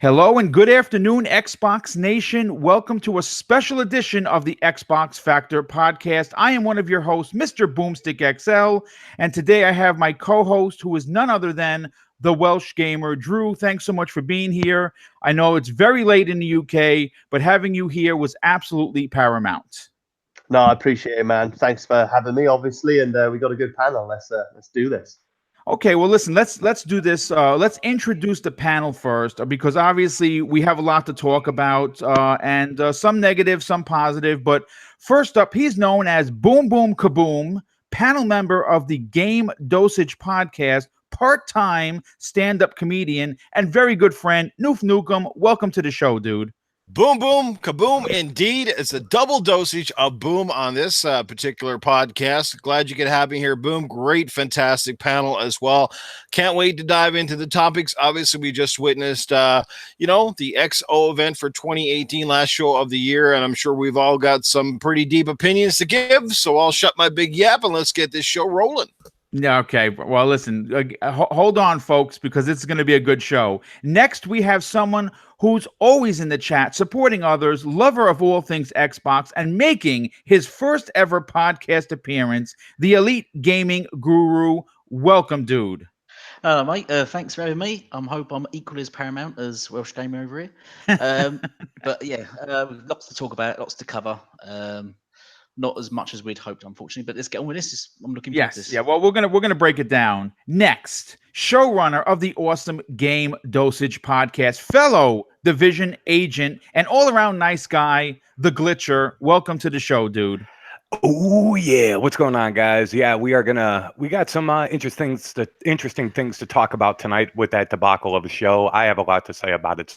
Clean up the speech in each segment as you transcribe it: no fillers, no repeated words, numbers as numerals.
Hello and good afternoon, Xbox Nation. Welcome to a special edition of the Xbox Factor podcast. I am one of your hosts, MrBooMStickXL, and today I have my co-host, who is none other than the Welsh gamer, Drew. Thanks so much for being here. I know it's very late in the UK, but having you here was absolutely paramount. No, I appreciate it, man. Thanks for having me, obviously, and we got a good panel. Let's do this. Okay, well, listen, let's do this. Let's introduce the panel first, because obviously we have a lot to talk about, and some negative, some positive. But first up, he's known as Boom Boom Kaboom, panel member of the Game Dosage podcast, part-time stand-up comedian, and very good friend, Noof Nukem. Welcome to the show, dude. Boom, boom, kaboom. Indeed, it's a double dosage of boom on this particular podcast. Glad you could have me here, Boom. Great, fantastic panel as well. Can't wait to dive into the topics. Obviously, we just witnessed, the X0 event for 2018, last show of the year, and I'm sure we've all got some pretty deep opinions to give, so I'll shut my big yap and let's get this show rolling. Yeah, okay. Well, listen, hold on, folks, because it's going to be a good show. Next, we have someone who's always in the chat, supporting others, lover of all things Xbox, and making his first ever podcast appearance, the Elite Gaming Guru. Welcome, dude. Mate, thanks for having me. I hope I'm equally as paramount as Welsh Gamer over here. But yeah, lots to talk about, lots to cover. Not as much as we'd hoped, unfortunately, but let's get on with this. I'm looking forward to this. Yeah, well, we're gonna break it down. Next, showrunner of the awesome Game Dosage podcast, fellow Division agent, and all-around nice guy, the Glitcher. Welcome to the show, dude. Oh yeah, what's going on, guys? Yeah, we got some interesting things to talk about tonight with that debacle of a show. I have a lot to say about it,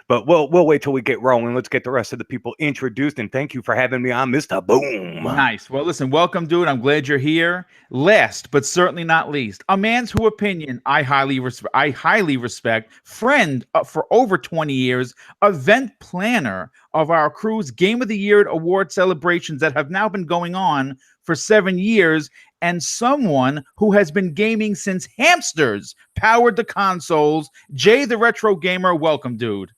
but we'll wait till we get rolling. Let's get the rest of the people introduced, and thank you for having me on, Mr. Boom. Nice. Well, listen, welcome, dude. I'm glad you're here. Last but certainly not least, a man's whose opinion I highly respect, friend for over 20 years, event planner of our crew's Game of the Year award celebrations that have now been going on for 7 years, and someone who has been gaming since hamsters powered the consoles, Jay the Retro Gamer. Welcome, dude.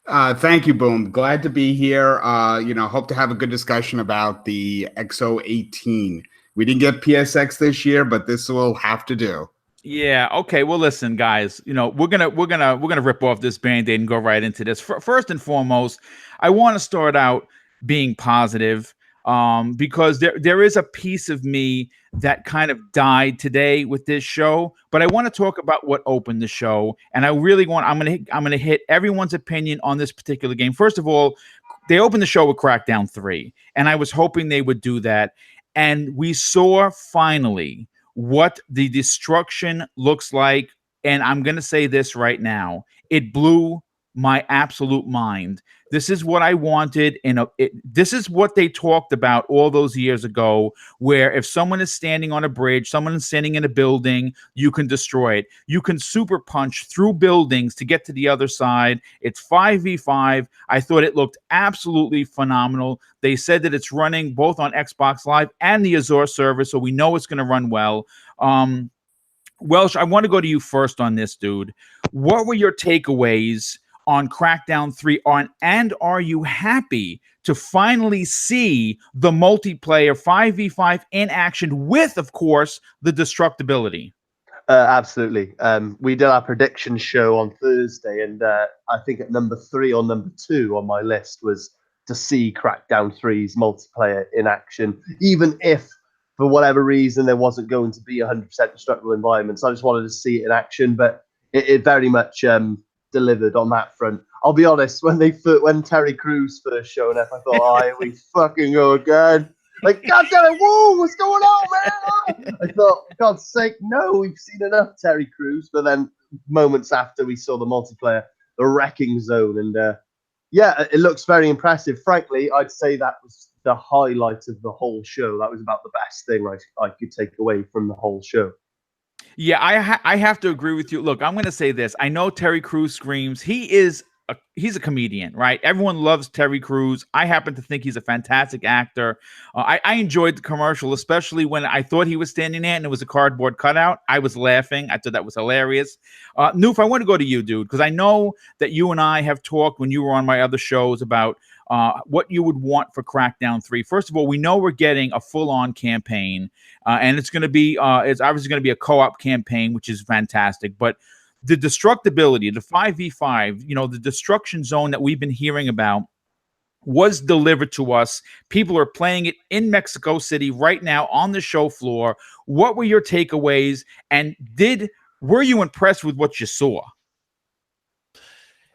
Thank you, Boom. Glad to be here. Hope to have a good discussion about the X018. We didn't get PSX this year, but this will have to do. Yeah. Okay. Well, listen, guys. We're gonna rip off this Band-Aid and go right into this. First and foremost, I want to start out being positive, because there is a piece of me that kind of died today with this show. But I want to talk about what opened the show, and I'm gonna hit everyone's opinion on this particular game. First of all, they opened the show with Crackdown 3, and I was hoping they would do that, and we saw finally what the destruction looks like. And I'm going to say this right now. It blew my absolute mind. This is what I wanted. This is what they talked about all those years ago, where if someone is standing on a bridge, someone is standing in a building, you can destroy it. You can super punch through buildings to get to the other side. It's 5v5. I thought it looked absolutely phenomenal. They said that it's running both on Xbox Live and the Azure server, so we know it's going to run well. Welsh, I want to go to you first on this, dude. What were your takeaways on Crackdown 3 and are you happy to finally see the multiplayer 5v5 in action with, of course, the destructibility? Absolutely. We did our prediction show on Thursday, and I think at number 3 or number 2 on my list was to see Crackdown 3's multiplayer in action, even if for whatever reason there wasn't going to be 100% destructible environments. I just wanted to see it in action, but it very much delivered on that front. I'll be honest, when Terry Crews first showed up, I thought, oh, here we fucking go again. Like, God damn it, whoa, what's going on, man? I thought, for God's sake, no, we've seen enough Terry Crews. But then moments after we saw the multiplayer, the wrecking zone, and yeah, it looks very impressive. Frankly, I'd say that was the highlight of the whole show. That was about the best thing I could take away from the whole show. Yeah, I have to agree with you. Look, I'm going to say this. I know Terry Crews screams. He is he's a comedian, right? Everyone loves Terry Crews. I happen to think he's a fantastic actor. I enjoyed the commercial, especially when I thought he was standing there and it was a cardboard cutout. I was laughing. I thought that was hilarious. Noof, I want to go to you, dude, because I know that you and I have talked when you were on my other shows about what you would want for Crackdown 3. First of all, we know we're getting a full-on campaign, and it's going to be it's obviously going to be a co-op campaign, which is fantastic. But the destructibility, the 5v5, the destruction zone that we've been hearing about was delivered to us. People are playing it in Mexico City right now on the show floor. What were your takeaways? And were you impressed with what you saw?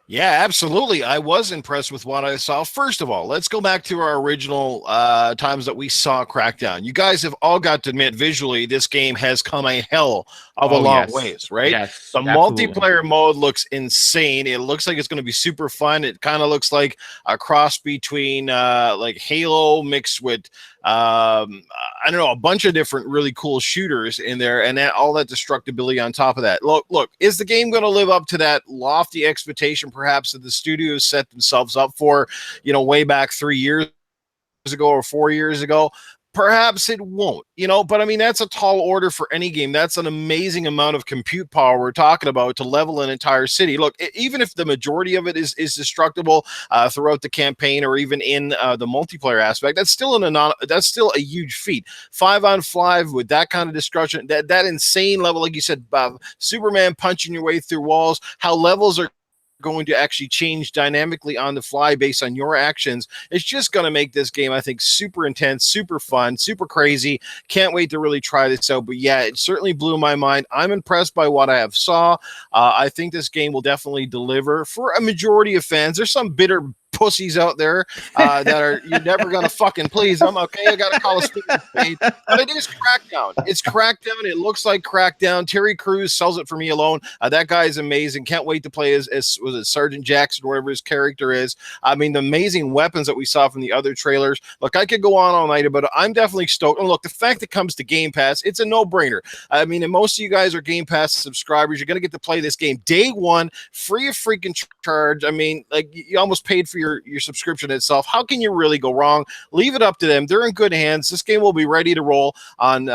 Yeah, absolutely. I was impressed with what I saw. First of all, let's go back to our original times that we saw Crackdown. You guys have all got to admit, visually, this game has come a hell of a long ways, right? Yes, the absolutely. multiplayer mode looks insane. It looks like it's going to be super fun. It kind of looks like a cross between like Halo mixed with I don't know, a bunch of different really cool shooters in there, and all that destructibility on top of that. Look, is the game going to live up to that lofty expectation perhaps that the studios set themselves up for, way back 3 years ago or 4 years ago? Perhaps it won't, but I mean, that's a tall order for any game. That's an amazing amount of compute power we're talking about to level an entire city. Look, even if the majority of it is destructible throughout the campaign or even in the multiplayer aspect, that's still a huge feat. 5-on-5 with that kind of destruction, that insane level, like you said, Superman punching your way through walls, how levels are going to actually change dynamically on the fly based on your actions. It's just going to make this game, I think, super intense, super fun, super crazy. Can't wait to really try this out. But yeah, it certainly blew my mind. I'm impressed by what I have saw. I think this game will definitely deliver for a majority of fans. There's some bitter pussies out there that you're never gonna fucking please them. Okay, I gotta call a spade a spade. But it is Crackdown. It's Crackdown. It looks like Crackdown. Terry Crews sells it for me alone. That guy is amazing. Can't wait to play as was it Sergeant Jackson, whatever his character is. I mean, the amazing weapons that we saw from the other trailers. Look, I could go on all night, but I'm definitely stoked. And look, the fact that it comes to Game Pass, it's a no-brainer. I mean, and most of you guys are Game Pass subscribers. You're gonna get to play this game day one, free of freaking charge. I mean, like, you almost paid for your subscription itself. How can you really go wrong? Leave it up to them. They're in good hands. This game will be ready to roll on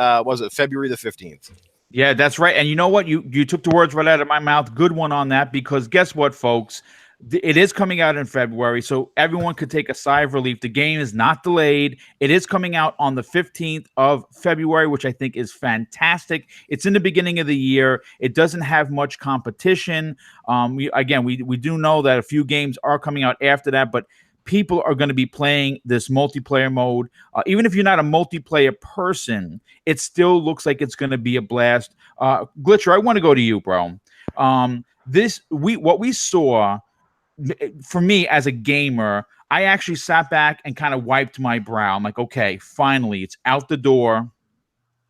February the 15th. Yeah, that's right. And you know what? You took the words right out of my mouth. Good one on that, because guess what, folks? It is coming out in February, so everyone could take a sigh of relief. The game is not delayed. It is coming out on the 15th of February, which I think is fantastic. It's in the beginning of the year. It doesn't have much competition. We do know that a few games are coming out after that, but people are going to be playing this multiplayer mode. Even if you're not a multiplayer person, it still looks like it's going to be a blast. Glitcher, I want to go to you, bro. What we saw, for me as a gamer, I actually sat back and kind of wiped my brow. I'm like, okay, finally, it's out the door.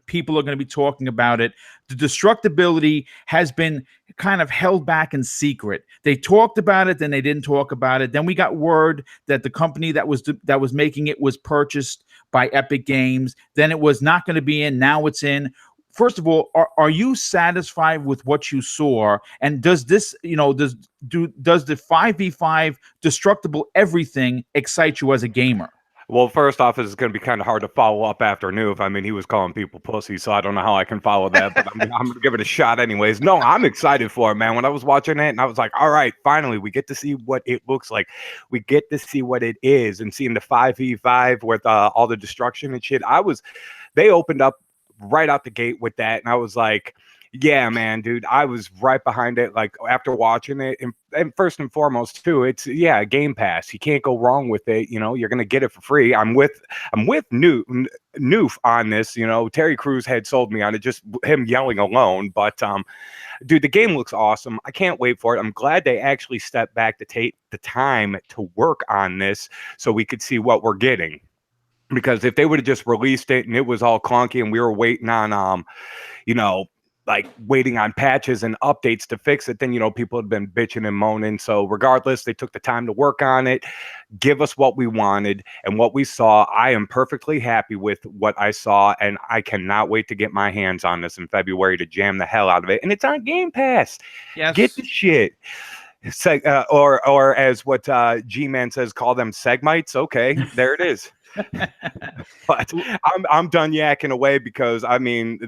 People are going to be talking about it. The destructibility has been kind of held back in secret. They talked about it, then they didn't talk about it. Then we got word that the company that was making it was purchased by Epic Games. Then it was not going to be in. Now it's in. First of all, are you satisfied with what you saw? And does this, does the 5v5 destructible everything excite you as a gamer? Well, first off, it's going to be kind of hard to follow up after Noof. I mean, he was calling people pussy, so I don't know how I can follow that, but I'm going to give it a shot anyways. No, I'm excited for it, man. When I was watching it, and I was like, all right, finally, we get to see what it looks like. We get to see what it is, and seeing the 5v5 with all the destruction and shit. They opened up right out the gate with that, and I was like, yeah, man, dude, I was right behind it. Like, after watching it, and first and foremost too, it's Game Pass. You can't go wrong with it. You're gonna get it for free. I'm with Noof on this. Terry Crews had sold me on it, just him yelling alone. But dude, the game looks awesome. I can't wait for it. I'm glad they actually stepped back to take the time to work on this so we could see what we're getting. Because if they would have just released it and it was all clunky and we were waiting on like waiting on patches and updates to fix it, then, people had been bitching and moaning. So regardless, they took the time to work on it, give us what we wanted and what we saw. I am perfectly happy with what I saw, and I cannot wait to get my hands on this in February to jam the hell out of it. And it's on Game Pass. Yes. Get the shit. Or as what G-Man says, call them segmites. Okay, there it is. But I'm done yakking away because I mean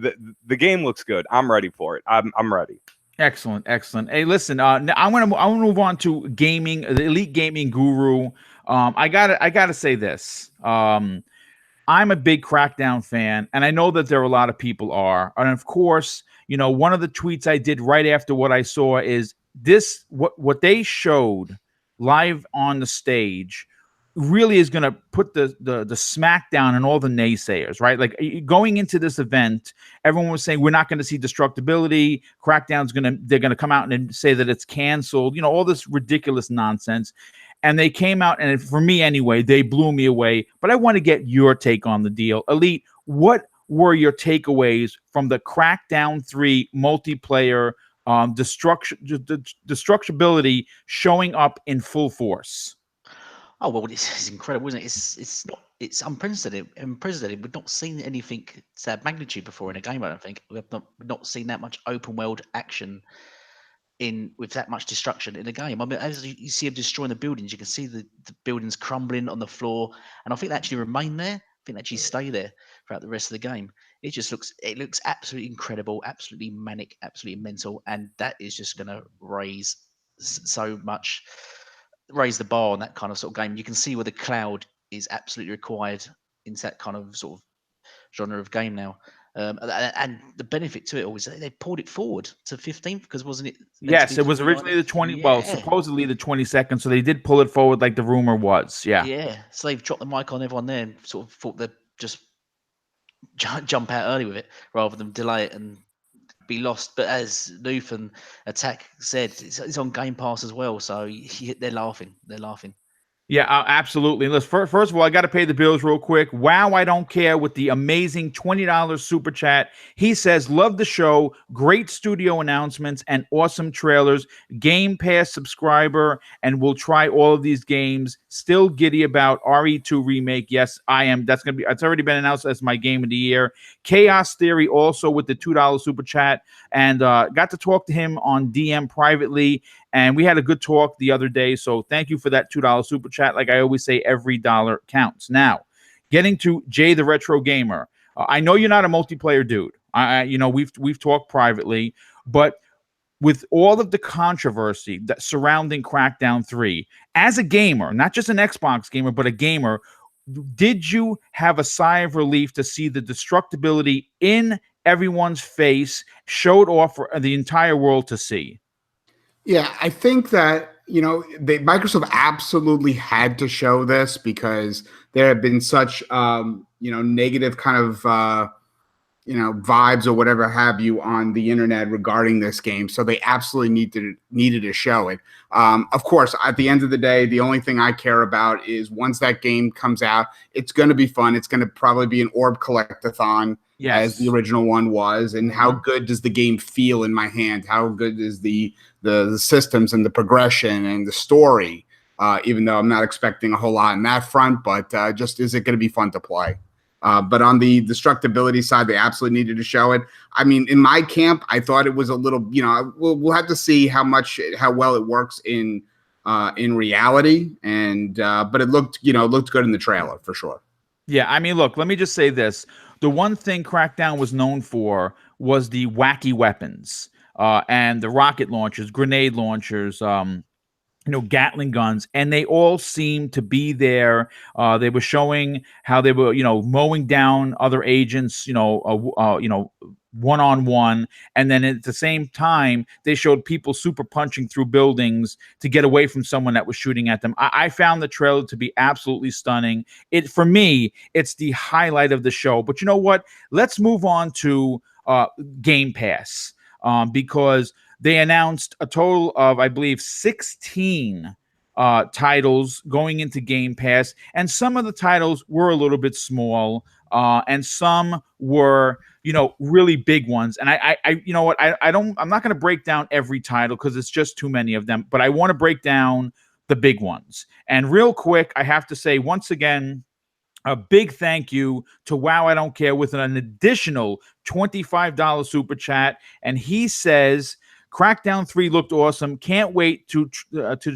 the game looks good. I'm ready for it. I'm ready. Excellent. Hey, listen. Now I want to move on to gaming, the Elite Gaming Guru. I gotta say this. I'm a big Crackdown fan, and I know that there are a lot of people are. And of course, one of the tweets I did right after what I saw is this: what they showed live on the stage really is going to put the smackdown on all the naysayers, right? Like going into this event, everyone was saying we're not going to see destructibility. They're going to come out and say that it's canceled. All this ridiculous nonsense. And they came out, and for me anyway, they blew me away. But I want to get your take on the deal. Elite, what were your takeaways from the Crackdown 3 multiplayer destructibility showing up in full force? Oh well, it's incredible, isn't it? It's unprecedented. We've not seen anything to that magnitude before in a game. I don't think we've not seen that much open world action with that much destruction in a game. I mean, as you see them destroying the buildings, you can see the buildings crumbling on the floor, and I think they actually remain there. I think they actually stay there throughout the rest of the game. It looks absolutely incredible, absolutely manic, absolutely mental, and that is just going to raise the bar on that kind of sort of game. You can see where the cloud is absolutely required in that kind of sort of genre of game now. And the benefit to it all is they pulled it forward to 15th because wasn't it? Yes, it was originally the 20. Yeah. Well, supposedly the 22nd. So they did pull it forward, like the rumor was. Yeah. Yeah. So they've dropped the mic on everyone there and sort of thought they'd just jump out early with it rather than delay it and be lost. But as Noof and Attack said, it's on Game Pass as well. So they're laughing. Yeah, absolutely. Let's first of all, I got to pay the bills real quick. Wow, I don't care with the amazing $20 super chat. He says, love the show, great studio announcements and awesome trailers. Game Pass subscriber, and we'll try all of these games. Still giddy about RE2 remake. Yes, I am. It's already been announced as my game of the year. Chaos Theory also with the $2 super chat, and got to talk to him on DM privately. And we had a good talk the other day, so thank you for that $2 super chat. Like I always say, every dollar counts. Now, getting to Jay the Retro Gamer. I know you're not a multiplayer dude. We've talked privately, but with all of the controversy that surrounding Crackdown 3, as a gamer, not just an Xbox gamer, but a gamer, did you have a sigh of relief to see the destructibility in everyone's face showed off for the entire world to see? Yeah, I think that, Microsoft absolutely had to show this because there have been such, negative kind of, vibes or whatever have you on the internet regarding this game. So they absolutely needed to show it. Of course, at the end of the day, the only thing I care about is once that game comes out, it's going to be fun. It's going to probably be an orb collectathon. Yes. As the original one was, and how good does the game feel in my hand? How good is the systems and the progression and the story? Even though I'm not expecting a whole lot on that front, but just is it going to be fun to play? But on the destructibility side, they absolutely needed to show it. I mean, in my camp, I thought it was a little, we'll have to see how well it works in reality, and but it looked good in the trailer for sure. Yeah, I mean, look, let me just say this. The one thing Crackdown was known for was the wacky weapons and the rocket launchers, grenade launchers, Gatling guns, and they all seemed to be there. They were showing how they were, mowing down other agents, one-on-one, and then at the same time they showed people super punching through buildings to get away from someone that was shooting at them. I found the trailer to be absolutely stunning. For me, it's the highlight of the show. But you know what? Let's move on to Game Pass, because they announced a total of, I believe, 16 titles going into Game Pass, and some of the titles were a little bit small, and some were, really big ones. And I'm not going to break down every title because it's just too many of them, but I want to break down the big ones. And real quick, I have to say once again, a big thank you to Wow I Don't Care with an additional $25 super chat. And he says, Crackdown 3 looked awesome. Can't wait to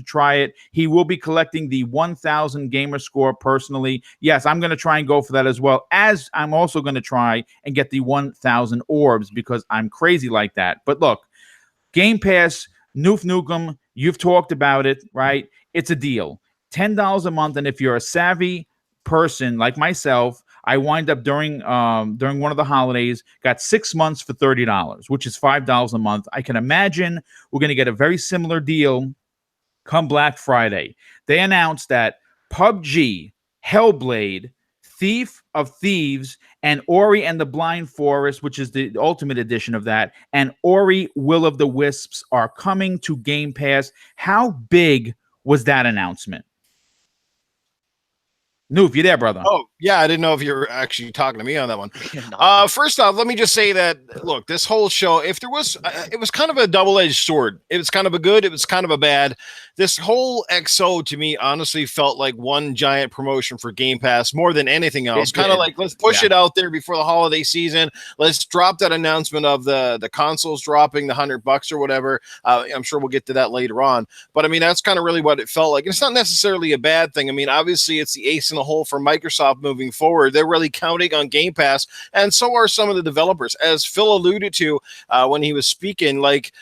try it. He will be collecting the 1,000 gamer score personally. Yes, I'm going to try and go for that as well, as I'm also going to try and get the 1,000 orbs because I'm crazy like that. But look, Game Pass, Noof Nukem, you've talked about it, right? It's a deal. $10 a month, and if you're a savvy person like myself, I wind up during one of the holidays, got 6 months for $30, which is $5 a month. I can imagine we're going to get a very similar deal come Black Friday. They announced that PUBG, Hellblade, Thief of Thieves, and Ori and the Blind Forest, which is the ultimate edition of that, and Ori Will of the Wisps are coming to Game Pass. How big was that announcement? Noof, you there, brother? Oh, yeah. I didn't know if you were actually talking to me on that one. First off, let me just say that, look, this whole show, if there was, it was kind of a double-edged sword. It was kind of a good, it was kind of a bad. This whole XO, to me, honestly felt like one giant promotion for Game Pass more than anything else. Kind of like, let's push it out there before the holiday season. Let's drop that announcement of the consoles dropping the $100 or whatever. I'm sure we'll get to that later on. But, I mean, that's kind of really what it felt like. And it's not necessarily a bad thing. I mean, obviously, it's the ace in the hole for Microsoft moving forward. They're really counting on Game Pass, and so are some of the developers. As Phil alluded to when he was speaking, like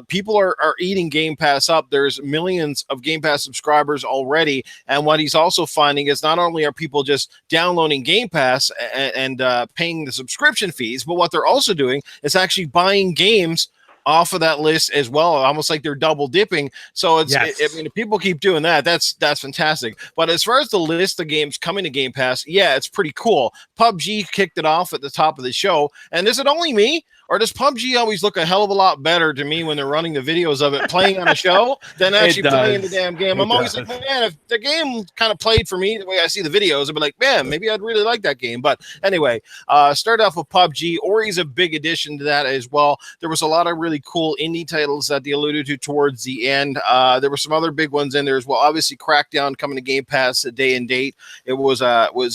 people are eating Game Pass up. There's millions of Game Pass subscribers already, and what he's also finding is not only are people just downloading Game Pass and paying the subscription fees, but what they're also doing is actually buying games off of that list as well, almost like they're double dipping. So it's, I mean, if people keep doing that, that's fantastic. But as far as the list of games coming to Game Pass, yeah, it's pretty cool. PUBG kicked it off at the top of the show. And is it only me, or does PUBG always look a hell of a lot better to me when they're running the videos of it playing on a show than actually playing the damn game? I'm always like, man, if the game kind of played for me the way I see the videos, I'd be like, man, maybe I'd really like that game. But anyway, start off with PUBG. Ori's a big addition to that as well. There was a lot of really cool indie titles that they alluded to towards the end. There were some other big ones in there as well. Obviously, Crackdown coming to Game Pass a day and date. It was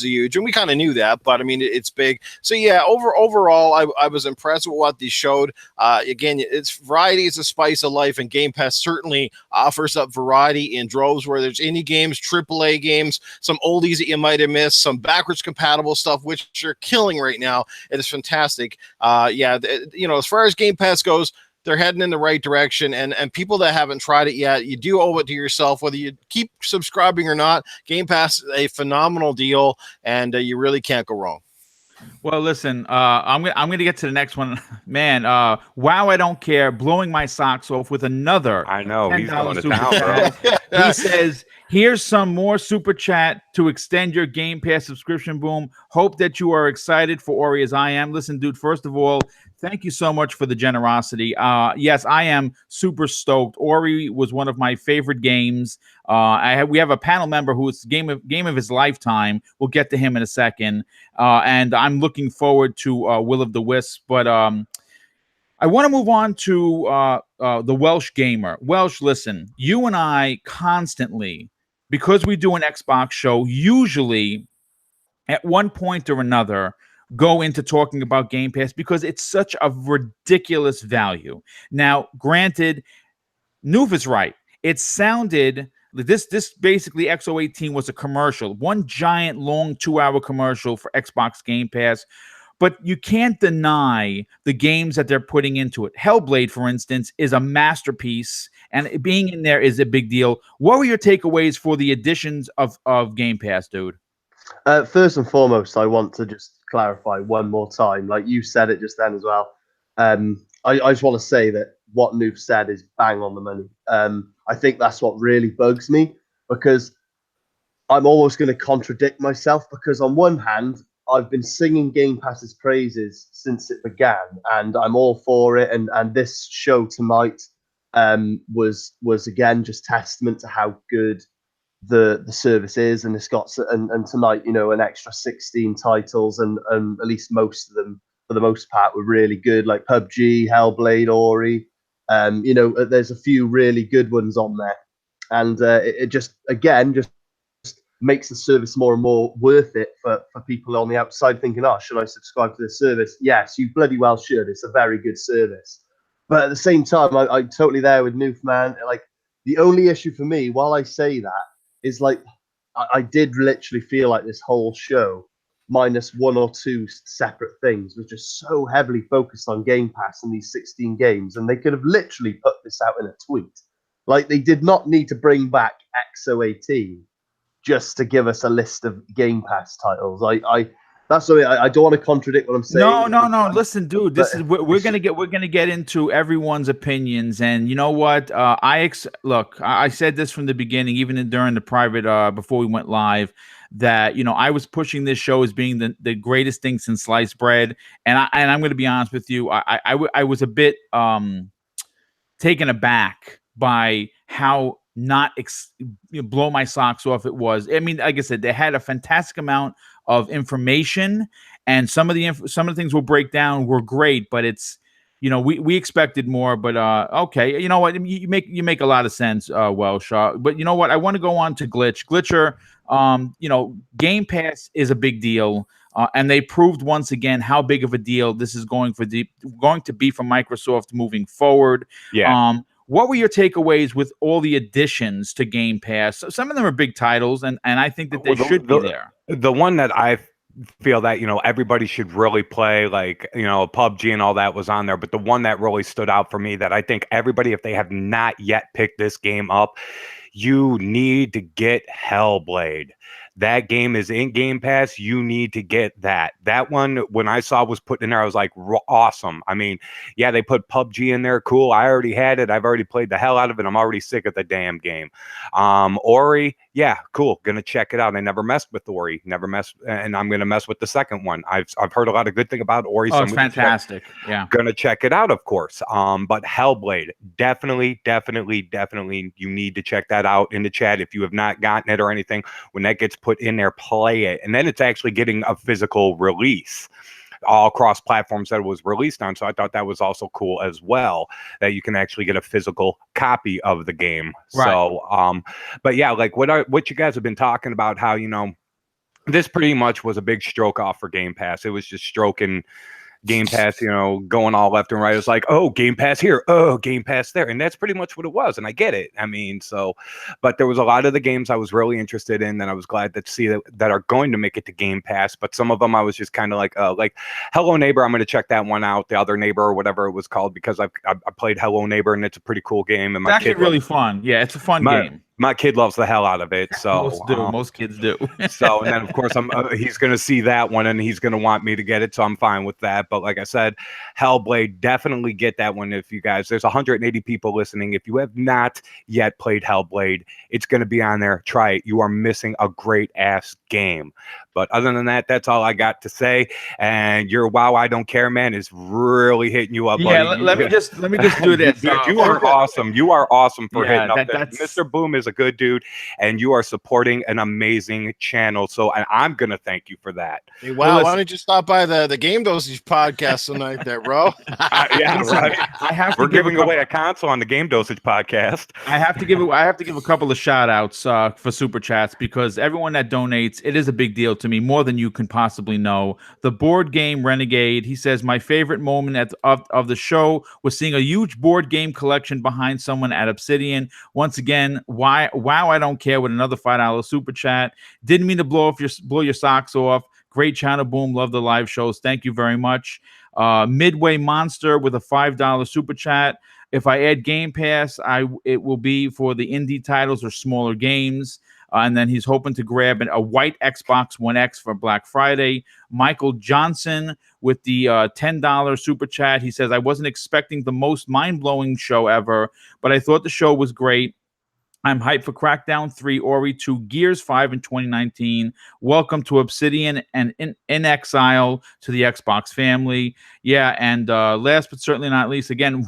huge, and we kind of knew that, but I mean, it's big. So yeah, overall, I was impressed with what they showed. Again, it's variety is the spice of life, and Game Pass certainly offers up variety in droves where there's indie games, AAA games, some oldies that you might have missed, some backwards compatible stuff, which are killing right now. It is fantastic. As far as Game Pass goes, they're heading in the right direction, and people that haven't tried it yet, you do owe it to yourself, whether you keep subscribing or not. Game Pass is a phenomenal deal, and you really can't go wrong. Well, listen, I'm gonna get to the next one, man. Wow, I don't care, blowing my socks off with another. I know he's going to super town, chat. bro. He says, "Here's some more super chat to extend your Game Pass subscription. Boom. Hope that you are excited for Ori as I am. Listen, dude. First of all, thank you so much for the generosity. Yes, I am super stoked. Ori was one of my favorite games. We have a panel member who's game of his lifetime. We'll get to him in a second. And I'm looking forward to Will of the Wisp. But I want to move on to the Welsh gamer. Welsh, listen, you and I constantly, because we do an Xbox show, usually at one point or another, go into talking about Game Pass because it's such a ridiculous value. Now, granted, Noof is right. It sounded this basically X018 was a commercial, one giant long 2-hour commercial for Xbox Game Pass. But you can't deny the games that they're putting into it. Hellblade, for instance, is a masterpiece, and being in there is a big deal. What were your takeaways for the additions of Game Pass, dude? First and foremost, I want to just clarify one more time, like you said it just then as well. I just want to say that what Noof said is bang on the money. I think that's what really bugs me, because I'm almost going to contradict myself, because on one hand, I've been singing Game Pass's praises since it began, and I'm all for it. And this show tonight was again just testament to how good the service is, and it's got and tonight, an extra 16 titles, and at least most of them for the most part were really good, like PUBG, Hellblade, Ori. There's a few really good ones on there, and it just makes the service more and more worth it for people on the outside thinking, oh, should I subscribe to this service? Yes, you bloody well should. It's a very good service. But at the same time, I'm totally there with Newfman. Like, the only issue for me, while I say that, is like I did literally feel like this whole show, minus one or two separate things, was just so heavily focused on Game Pass and these 16 games, and they could have literally put this out in a tweet. Like, they did not need to bring back X018 just to give us a list of Game Pass titles. That's something I don't want to contradict what I'm saying. No. Listen, dude, this is we're gonna get into everyone's opinions, and you know what? I said this from the beginning, even during the private before we went live, that I was pushing this show as being the greatest thing since sliced bread, and I'm gonna be honest with you, I was a bit taken aback by how not blow my socks off it was. I mean, like I said, they had a fantastic amount of information, and some of the things we'll break down were great, but it's we expected more. But okay, you know what, you make a lot of sense, Welsh. But you know what, I want to go on to Glitcher. Game Pass is a big deal, and they proved once again how big of a deal this is going to be for Microsoft moving forward. Yeah. What were your takeaways with all the additions to Game Pass? Some of them are big titles, and I think that they should be there. The one that I feel that everybody should really play, like PUBG and all that was on there, but the one that really stood out for me, that I think everybody, if they have not yet picked this game up, you need to get Hellblade. That game is in Game Pass. You need to get that. That one, when I saw was put in there, I was like, awesome. I mean, yeah, they put PUBG in there. Cool. I already had it. I've already played the hell out of it. I'm already sick of the damn game. Ori, yeah, cool. Gonna check it out. I never messed with Ori. And I'm gonna mess with the second one. I've heard a lot of good thing about Ori. Oh, it's fantastic. Yeah. Gonna check it out, of course. But Hellblade, definitely, you need to check that out in the chat if you have not gotten it or anything. When that gets put in there, play it. And then it's actually getting a physical release all across platforms that it was released on. So I thought that was also cool as well, that you can actually get a physical copy of the game. Right. So but yeah, like what you guys have been talking about, how this pretty much was a big stroke off for Game Pass. It was just stroking Game Pass, going all left and right. It's like, oh, Game Pass here, oh, Game Pass there. And that's pretty much what it was. And I get it. I mean, but there was a lot of the games I was really interested in, and I was glad to see that are going to make it to Game Pass. But some of them I was just kind of like Hello Neighbor, I'm going to check that one out. The Other Neighbor, or whatever it was called, because I played Hello Neighbor, and it's a pretty cool game. And it's actually really fun. Yeah, it's a fun game. My kid loves the hell out of it. So most kids do. So, and then of course he's going to see that one, and he's going to want me to get it. So I'm fine with that. But like I said, Hellblade, definitely get that one. If you guys, there's 180 people listening. If you have not yet played Hellblade, it's going to be on there. Try it. You are missing a great ass game. But other than that, that's all I got to say. And your wow, I don't care, man, is really hitting you up. Yeah, buddy. let me just do this. Dude, you are awesome. You are awesome for hitting up. Mr. Boom is a good dude, and you are supporting an amazing channel. So, and I'm gonna thank you for that. Hey, wow, why don't you stop by the Game Dosage podcast tonight, there, bro? Yeah, right. We're giving away a console on the Game Dosage podcast. I have to give a couple of shout outs for super chats, because everyone that donates, it is a big deal to me, more than you can possibly know. The Board Game Renegade, he says, my favorite moment of the show was seeing a huge board game collection behind someone at Obsidian. Once again, wow, I don't care, with another $5 super chat. Didn't mean to blow your socks off. Great channel, Boom. Love the live shows. Thank you very much. Midway Monster with a $5 super chat. If I add Game Pass, it will be for the indie titles or smaller games. And then he's hoping to grab a white Xbox One X for Black Friday. Michael Johnson with the $10 super chat. He says, I wasn't expecting the most mind-blowing show ever, but I thought the show was great. I'm hyped for Crackdown 3, Ori 2, Gears 5 in 2019. Welcome to Obsidian and in exile to the Xbox family. Yeah, and last but certainly not least, again,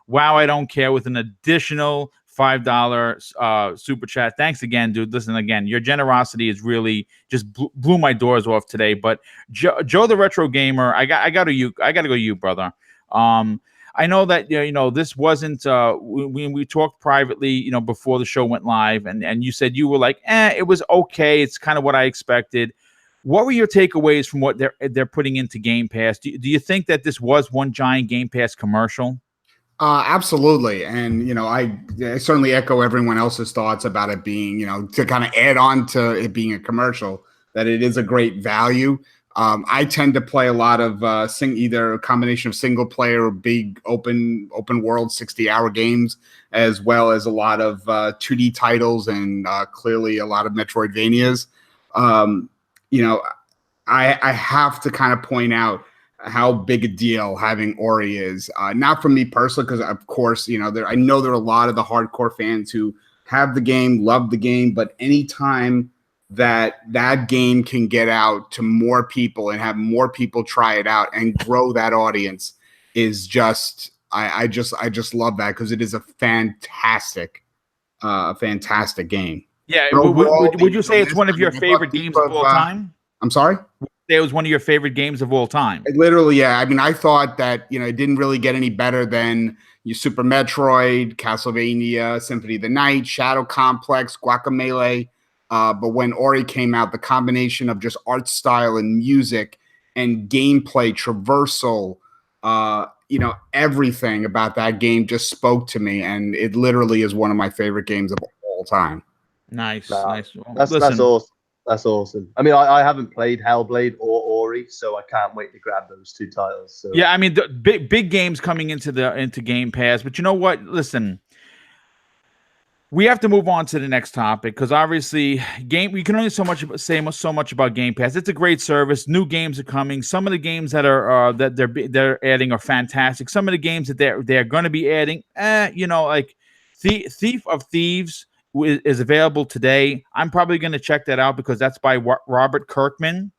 wow, I don't care, with an additional $5 super chat. Thanks again, dude. Listen, again, your generosity is really just blew my doors off today. But Joe the Retro Gamer, I got to go you, brother. I know that this wasn't when we talked privately, before the show went live, and you said you were like, it was okay. It's kind of what I expected. What were your takeaways from what they're putting into Game Pass? Do you think that this was one giant Game Pass commercial? Absolutely. And, I certainly echo everyone else's thoughts about it being, to kind of add on to it being a commercial, that it is a great value. I tend to play a lot of either a combination of single player or big open world 60-hour games, as well as a lot of 2D titles and clearly a lot of Metroidvanias. I have to kind of point out how big a deal having Ori is. Not for me personally, because of course, I know there are a lot of the hardcore fans who have the game, love the game, but anytime that game can get out to more people and have more people try it out and grow that audience is just, I just love that, because it is a fantastic game. Yeah. Overall, Would you say it's one of your favorite games of all time? I'm sorry? It was one of your favorite games of all time. Literally, yeah. I mean, I thought that, it didn't really get any better than your Super Metroid, Castlevania, Symphony of the Night, Shadow Complex, Guacamelee. But when Ori came out, the combination of just art style and music and gameplay, traversal, everything about that game just spoke to me. And it literally is one of my favorite games of all time. Nice. That's Listen, awesome. That's awesome. I mean, I haven't played Hellblade or Ori, so I can't wait to grab those two titles. So. Yeah, I mean, the big games coming into Game Pass, but you know what? Listen, we have to move on to the next topic, because obviously, we can only say so much about Game Pass. It's a great service. New games are coming. Some of the games that are that they're adding are fantastic. Some of the games that they're going to be adding, like Thief of Thieves is available today. I'm probably going to check that out, because that's by Robert Kirkman.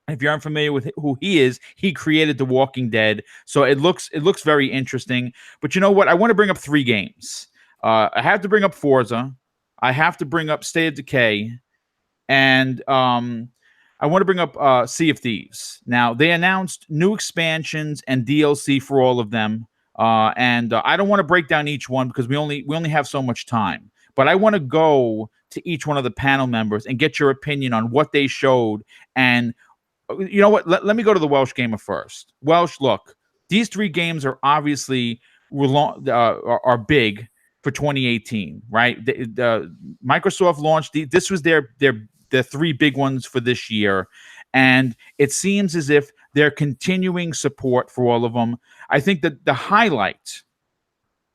If you're unfamiliar with who he is, he created The Walking Dead, so it looks very interesting. But you know what? I want to bring up 3 games. I have to bring up Forza. I have to bring up State of Decay, and I want to bring up Sea of Thieves. Now, they announced new expansions and DLC for all of them, and I don't want to break down each one, because we only have so much time. But I want to go to each one of the panel members and get your opinion on what they showed. And you know what? Let me go to the Welsh gamer first. Welsh, look, these 3 games are obviously are big for 2018, right? The Microsoft launched this was their 3 big ones for this year, and it seems as if they're continuing support for all of them. I think that the highlight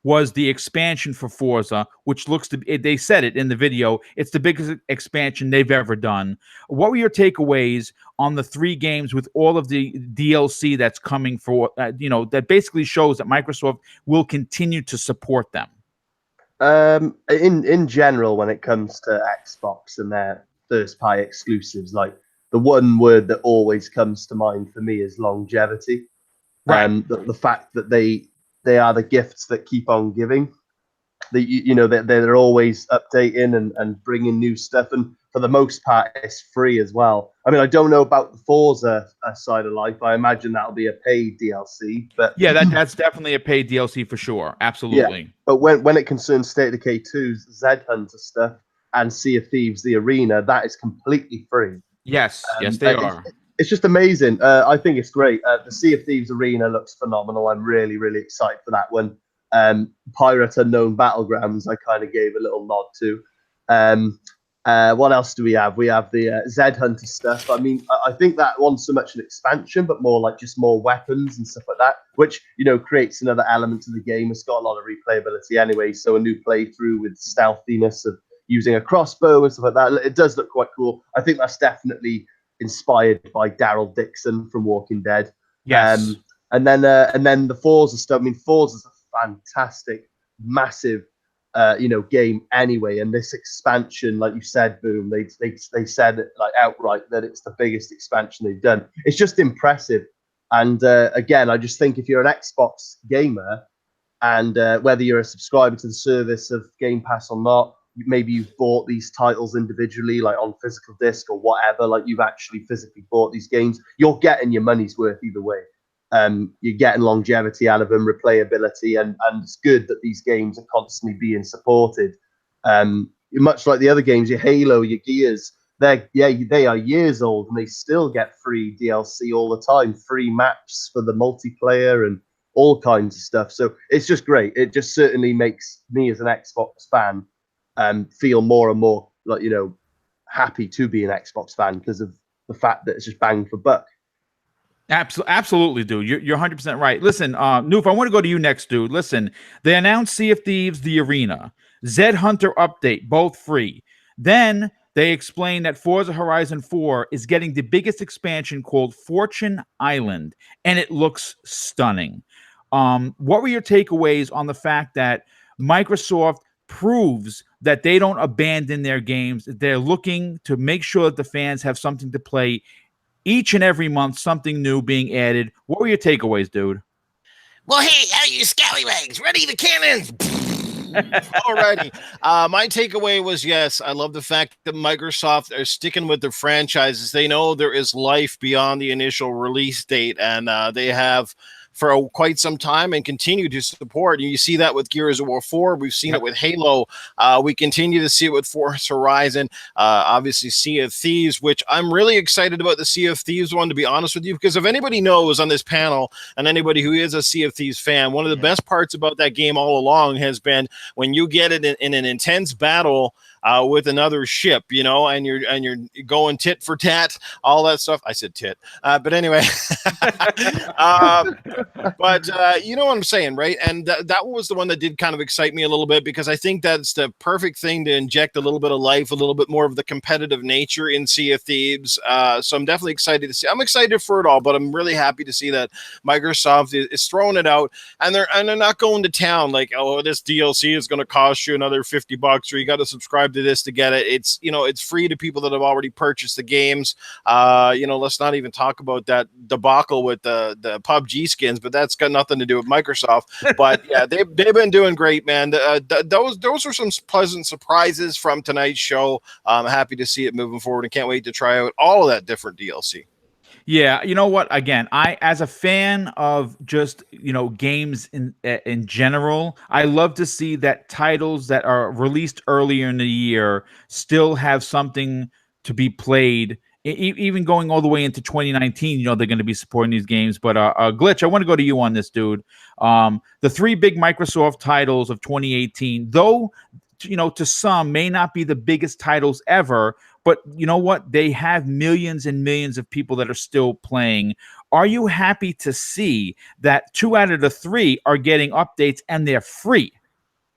was the expansion for Forza, which looks to be, they said it in the video, it's the biggest expansion they've ever done. What were your takeaways on the 3 games with all of the DLC that's coming for, that basically shows that Microsoft will continue to support them? In general, when it comes to Xbox and their first-party exclusives, like the one word that always comes to mind for me is longevity. Right. The fact that they are the gifts that keep on giving. They're always updating and bringing new stuff, and for the most part, it's free as well. I mean, I don't know about the Forza side of life. I imagine that'll be a paid DLC, but yeah, that's definitely a paid DLC for sure. Absolutely. Yeah, but when it concerns State of Decay 2's Z Hunter stuff and Sea of Thieves, the arena, that is completely free. Yes, they are. It's just amazing. I think it's great. The Sea of Thieves arena looks phenomenal. I'm really, really excited for that one. Pirate Unknown Battlegrounds, I kind of gave a little nod to. What else do we have? We have the Z Hunter stuff. I mean, I think that one's so much an expansion, but more like just more weapons and stuff like that, which, creates another element to the game. It's got a lot of replayability anyway, so a new playthrough with stealthiness of using a crossbow and stuff like that. It does look quite cool. I think that's definitely inspired by Daryl Dixon from Walking Dead. Yes. And then the Forza stuff. I mean, Forza's a fantastic, massive, game anyway. And this expansion, like you said, Boom, they said it like outright that it's the biggest expansion they've done. It's just impressive. And again, I just think if you're an Xbox gamer, and whether you're a subscriber to the service of Game Pass or not, maybe you've bought these titles individually, like on physical disc or whatever, like you've actually physically bought these games, you're getting your money's worth either way. You're getting longevity out of them, replayability, and it's good that these games are constantly being supported. Much like the other games, your Halo, your Gears, they are years old and they still get free DLC all the time, free maps for the multiplayer, and all kinds of stuff. So it's just great. It just certainly makes me as an Xbox fan feel more and more like, happy to be an Xbox fan because of the fact that it's just bang for buck. Absolutely, dude. You're 100% right. Listen, Noof, I want to go to you next, dude. Listen, they announced Sea of Thieves, the arena, Zed Hunter update, both free. Then they explained that Forza Horizon 4 is getting the biggest expansion called Fortune Island, and it looks stunning. What were your takeaways on the fact that Microsoft proves that they don't abandon their games? They're looking to make sure that the fans have something to play each and every month, something new being added. What were your takeaways, dude? Well, hey, how you scallywags? Ready the cannons! Alrighty. My takeaway was, yes, I love the fact that Microsoft are sticking with their franchises. They know there is life beyond the initial release date, and they have for quite some time and continue to support. You see that with Gears of War 4. We've seen it with Halo. We continue to see it with Forza Horizon. Obviously, Sea of Thieves, which I'm really excited about the Sea of Thieves one, to be honest with you, because if anybody knows on this panel and anybody who is a Sea of Thieves fan, one of the best parts about that game all along has been when you get it in an intense battle with another ship, and you're going tit for tat, all that stuff. I said tit, but anyway. But you know what I'm saying, right? And that was the one that did kind of excite me a little bit, because I think that's the perfect thing to inject a little bit of life, a little bit more of the competitive nature in Sea of Thieves. So I'm definitely excited to see. I'm excited for it all, but I'm really happy to see that Microsoft is throwing it out, and they're not going to town like, oh, this DLC is going to cost you another $50, or you got to subscribe to this to get it. It's it's free to people that have already purchased the games. Let's not even talk about that debacle with the PUBG skins, but that's got nothing to do with Microsoft. But yeah, they've been doing great, man. Those are some pleasant surprises from tonight's show. I'm happy to see it moving forward and can't wait to try out all of that different DLC. Yeah, you know what? Again, I, as a fan of just games in general, I love to see that titles that are released earlier in the year still have something to be played. Even going all the way into 2019, they're going to be supporting these games. But Glitch, I want to go to you on this, dude. The three big Microsoft titles of 2018, though, to some may not be the biggest titles ever, but you know what? They have millions and millions of people that are still playing. Are you happy to see that 2 out of the 3 are getting updates and they're free?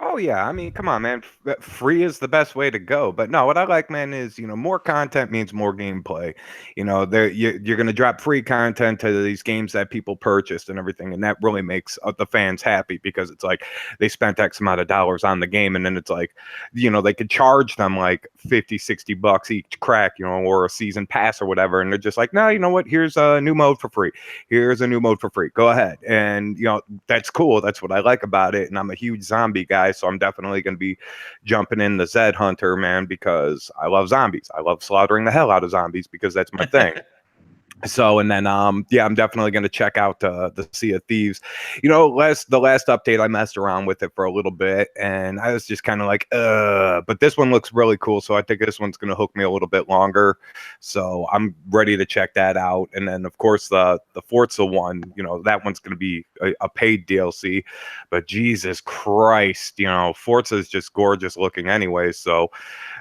Oh yeah, I mean, come on, man. Free is the best way to go. But no, what I like, man, is more content means more gameplay. You're gonna drop free content to these games that people purchased and everything, and that really makes the fans happy, because it's like they spent X amount of dollars on the game, and then it's like, they could charge them like $50-$60 each crack, or a season pass or whatever, and they're just like, no, you know what? Here's a new mode for free. Here's a new mode for free. Go ahead, and that's cool. That's what I like about it, and I'm a huge zombie guy. So I'm definitely going to be jumping in the Zed Hunter, man, because I love zombies. I love slaughtering the hell out of zombies because that's my thing. So, and then, I'm definitely going to check out the Sea of Thieves. The last update, I messed around with it for a little bit, and I was just kind of like, but this one looks really cool. So I think this one's going to hook me a little bit longer. So I'm ready to check that out. And then, of course, the Forza one, that one's going to be a paid DLC. But Jesus Christ, Forza is just gorgeous looking anyway. So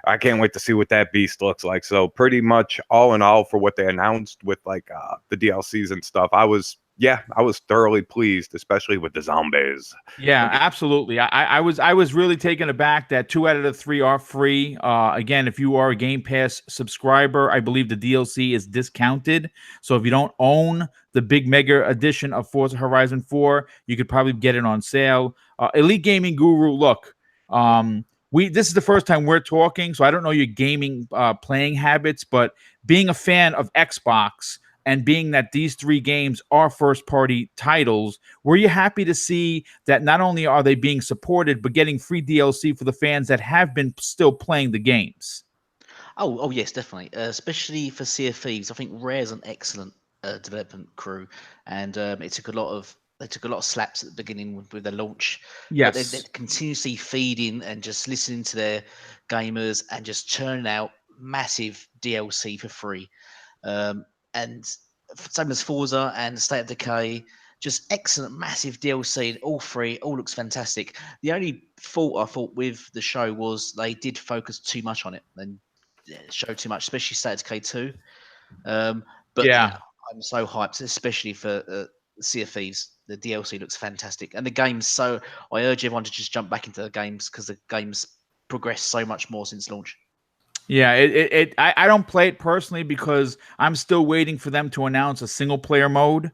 I can't wait to see what that beast looks like. So pretty much all in all, for what they announced with the DLCs and stuff, I was thoroughly pleased, especially with the zombies. Yeah, absolutely. I was really taken aback that 2 out of the 3 are free. Again, if you are a Game Pass subscriber, I believe the DLC is discounted. So if you don't own the big mega edition of Forza Horizon 4, you could probably get it on sale. Elite Gaming Guru, look, this is the first time we're talking, so I don't know your gaming playing habits, but being a fan of Xbox and being that these 3 games are first-party titles, were you happy to see that not only are they being supported, but getting free DLC for the fans that have been still playing the games? Oh yes, definitely. Especially for Sea of Thieves, I think Rare's an excellent development crew, and they took a lot of slaps at the beginning with the launch. Yes, but they're continuously feeding and just listening to their gamers and just churning out massive DLC for free. And same as Forza and State of Decay, just excellent, massive DLC. All three, all looks fantastic. The only fault I thought with the show was they did focus too much on it and show too much, especially Status K2. But Yeah. I'm so hyped, especially for Sea of Thieves. The DLC looks fantastic, and the game's so. I urge everyone to just jump back into the games because the game's progressed so much more since launch. Yeah, I don't play it personally because I'm still waiting for them to announce a single player mode.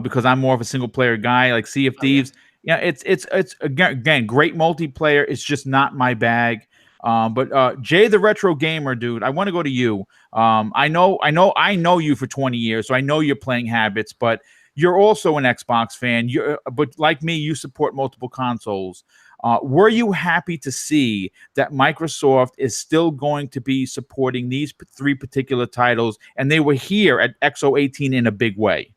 Because I'm more of a single player guy, like Sea of Thieves. Yeah, it's again great multiplayer. It's just not my bag. But Jay the Retro Gamer, dude, I want to go to you. I know you for 20 years, so I know your playing habits, but you're also an Xbox fan. But like me, you support multiple consoles. Were you happy to see that Microsoft is still going to be supporting these three particular titles, and they were here at X018 in a big way?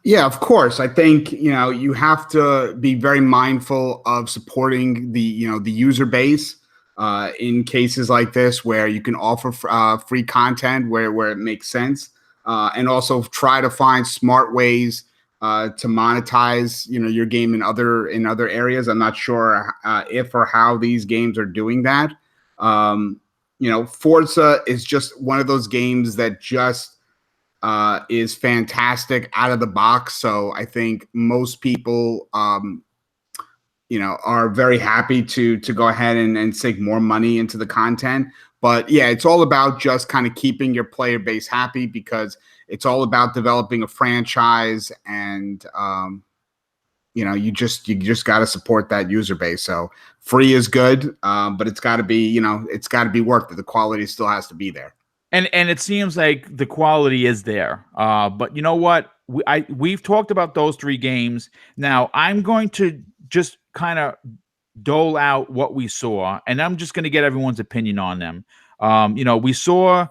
Yeah, of course. I think, you have to be very mindful of supporting the user base in cases like this where you can offer free content where it makes sense, and also try to find smart ways to monetize, your game in other areas. I'm not sure if or how these games are doing that. Forza is just one of those games that just is fantastic out of the box. So I think most people, are very happy to go ahead and sink more money into the content. But yeah, it's all about just kind of keeping your player base happy, because it's all about developing a franchise, and you just got to support that user base. So free is good, but it's got to be worth it. The quality still has to be there. And it seems like the quality is there. But you know what? We've talked about those three games. Now I'm going to just kind of dole out what we saw, and I'm just going to get everyone's opinion on them. We saw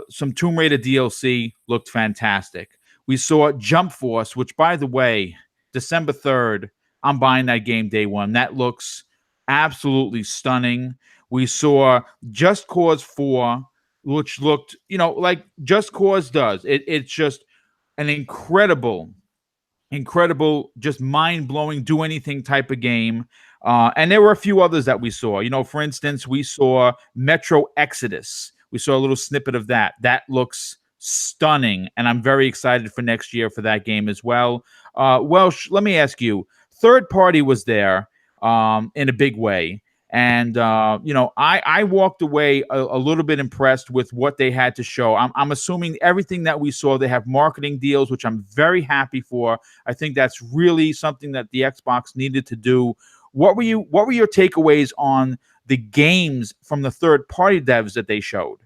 some Tomb Raider DLC, looked fantastic. We saw Jump Force, which, by the way, December 3rd, I'm buying that game day one. That looks absolutely stunning. We saw Just Cause 4, which looked, like Just Cause does. It's just an incredible, just mind-blowing, do anything type of game. And there were a few others that we saw. For instance, we saw Metro Exodus. We saw a little snippet of that. That looks stunning, and I'm very excited for next year for that game as well. Welsh, let me ask you, third party was there in a big way. And, I walked away a little bit impressed with what they had to show. I'm assuming everything that we saw, they have marketing deals, which I'm very happy for. I think that's really something that the Xbox needed to do. What were your takeaways on the games from the third party devs that they showed?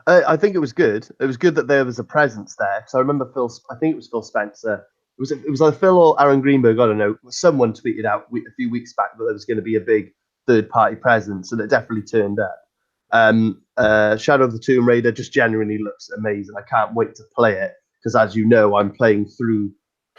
I think it was good. It was good that there was a presence there. So I remember I think it was Phil Spencer. It was either Phil or Aaron Greenberg, I don't know. Someone tweeted out a few weeks back that there was going to be a big third-party presence, and it definitely turned up. Shadow of the Tomb Raider just genuinely looks amazing. I can't wait to play it, because, as you know, I'm playing through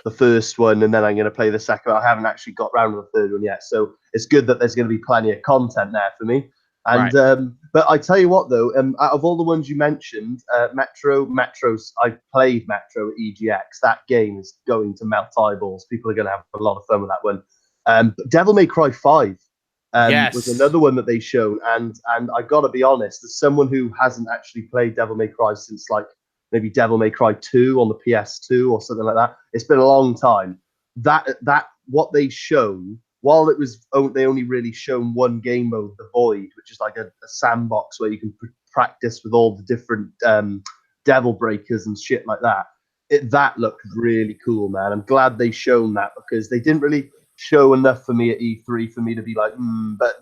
the first one, and then I'm going to play the second one. I haven't actually got round to the third one yet, so it's good that there's going to be plenty of content there for me. And right. But I tell you what, though, out of all the ones you mentioned, Metro's, I played Metro at EGX. That game is going to melt eyeballs. People are going to have a lot of fun with that one. But Devil May Cry 5 was another one that they showed, and I got to be honest, as someone who hasn't actually played Devil May Cry since like maybe Devil May Cry 2 on the PS2 or something like that, it's been a long time. That what they shown, while it was they only really shown one game mode, the Void, which is like a sandbox where you can practice with all the different devil breakers and shit like that. That looked really cool, man. I'm glad they shown that, because they didn't really show enough for me at E3 for me to be like, but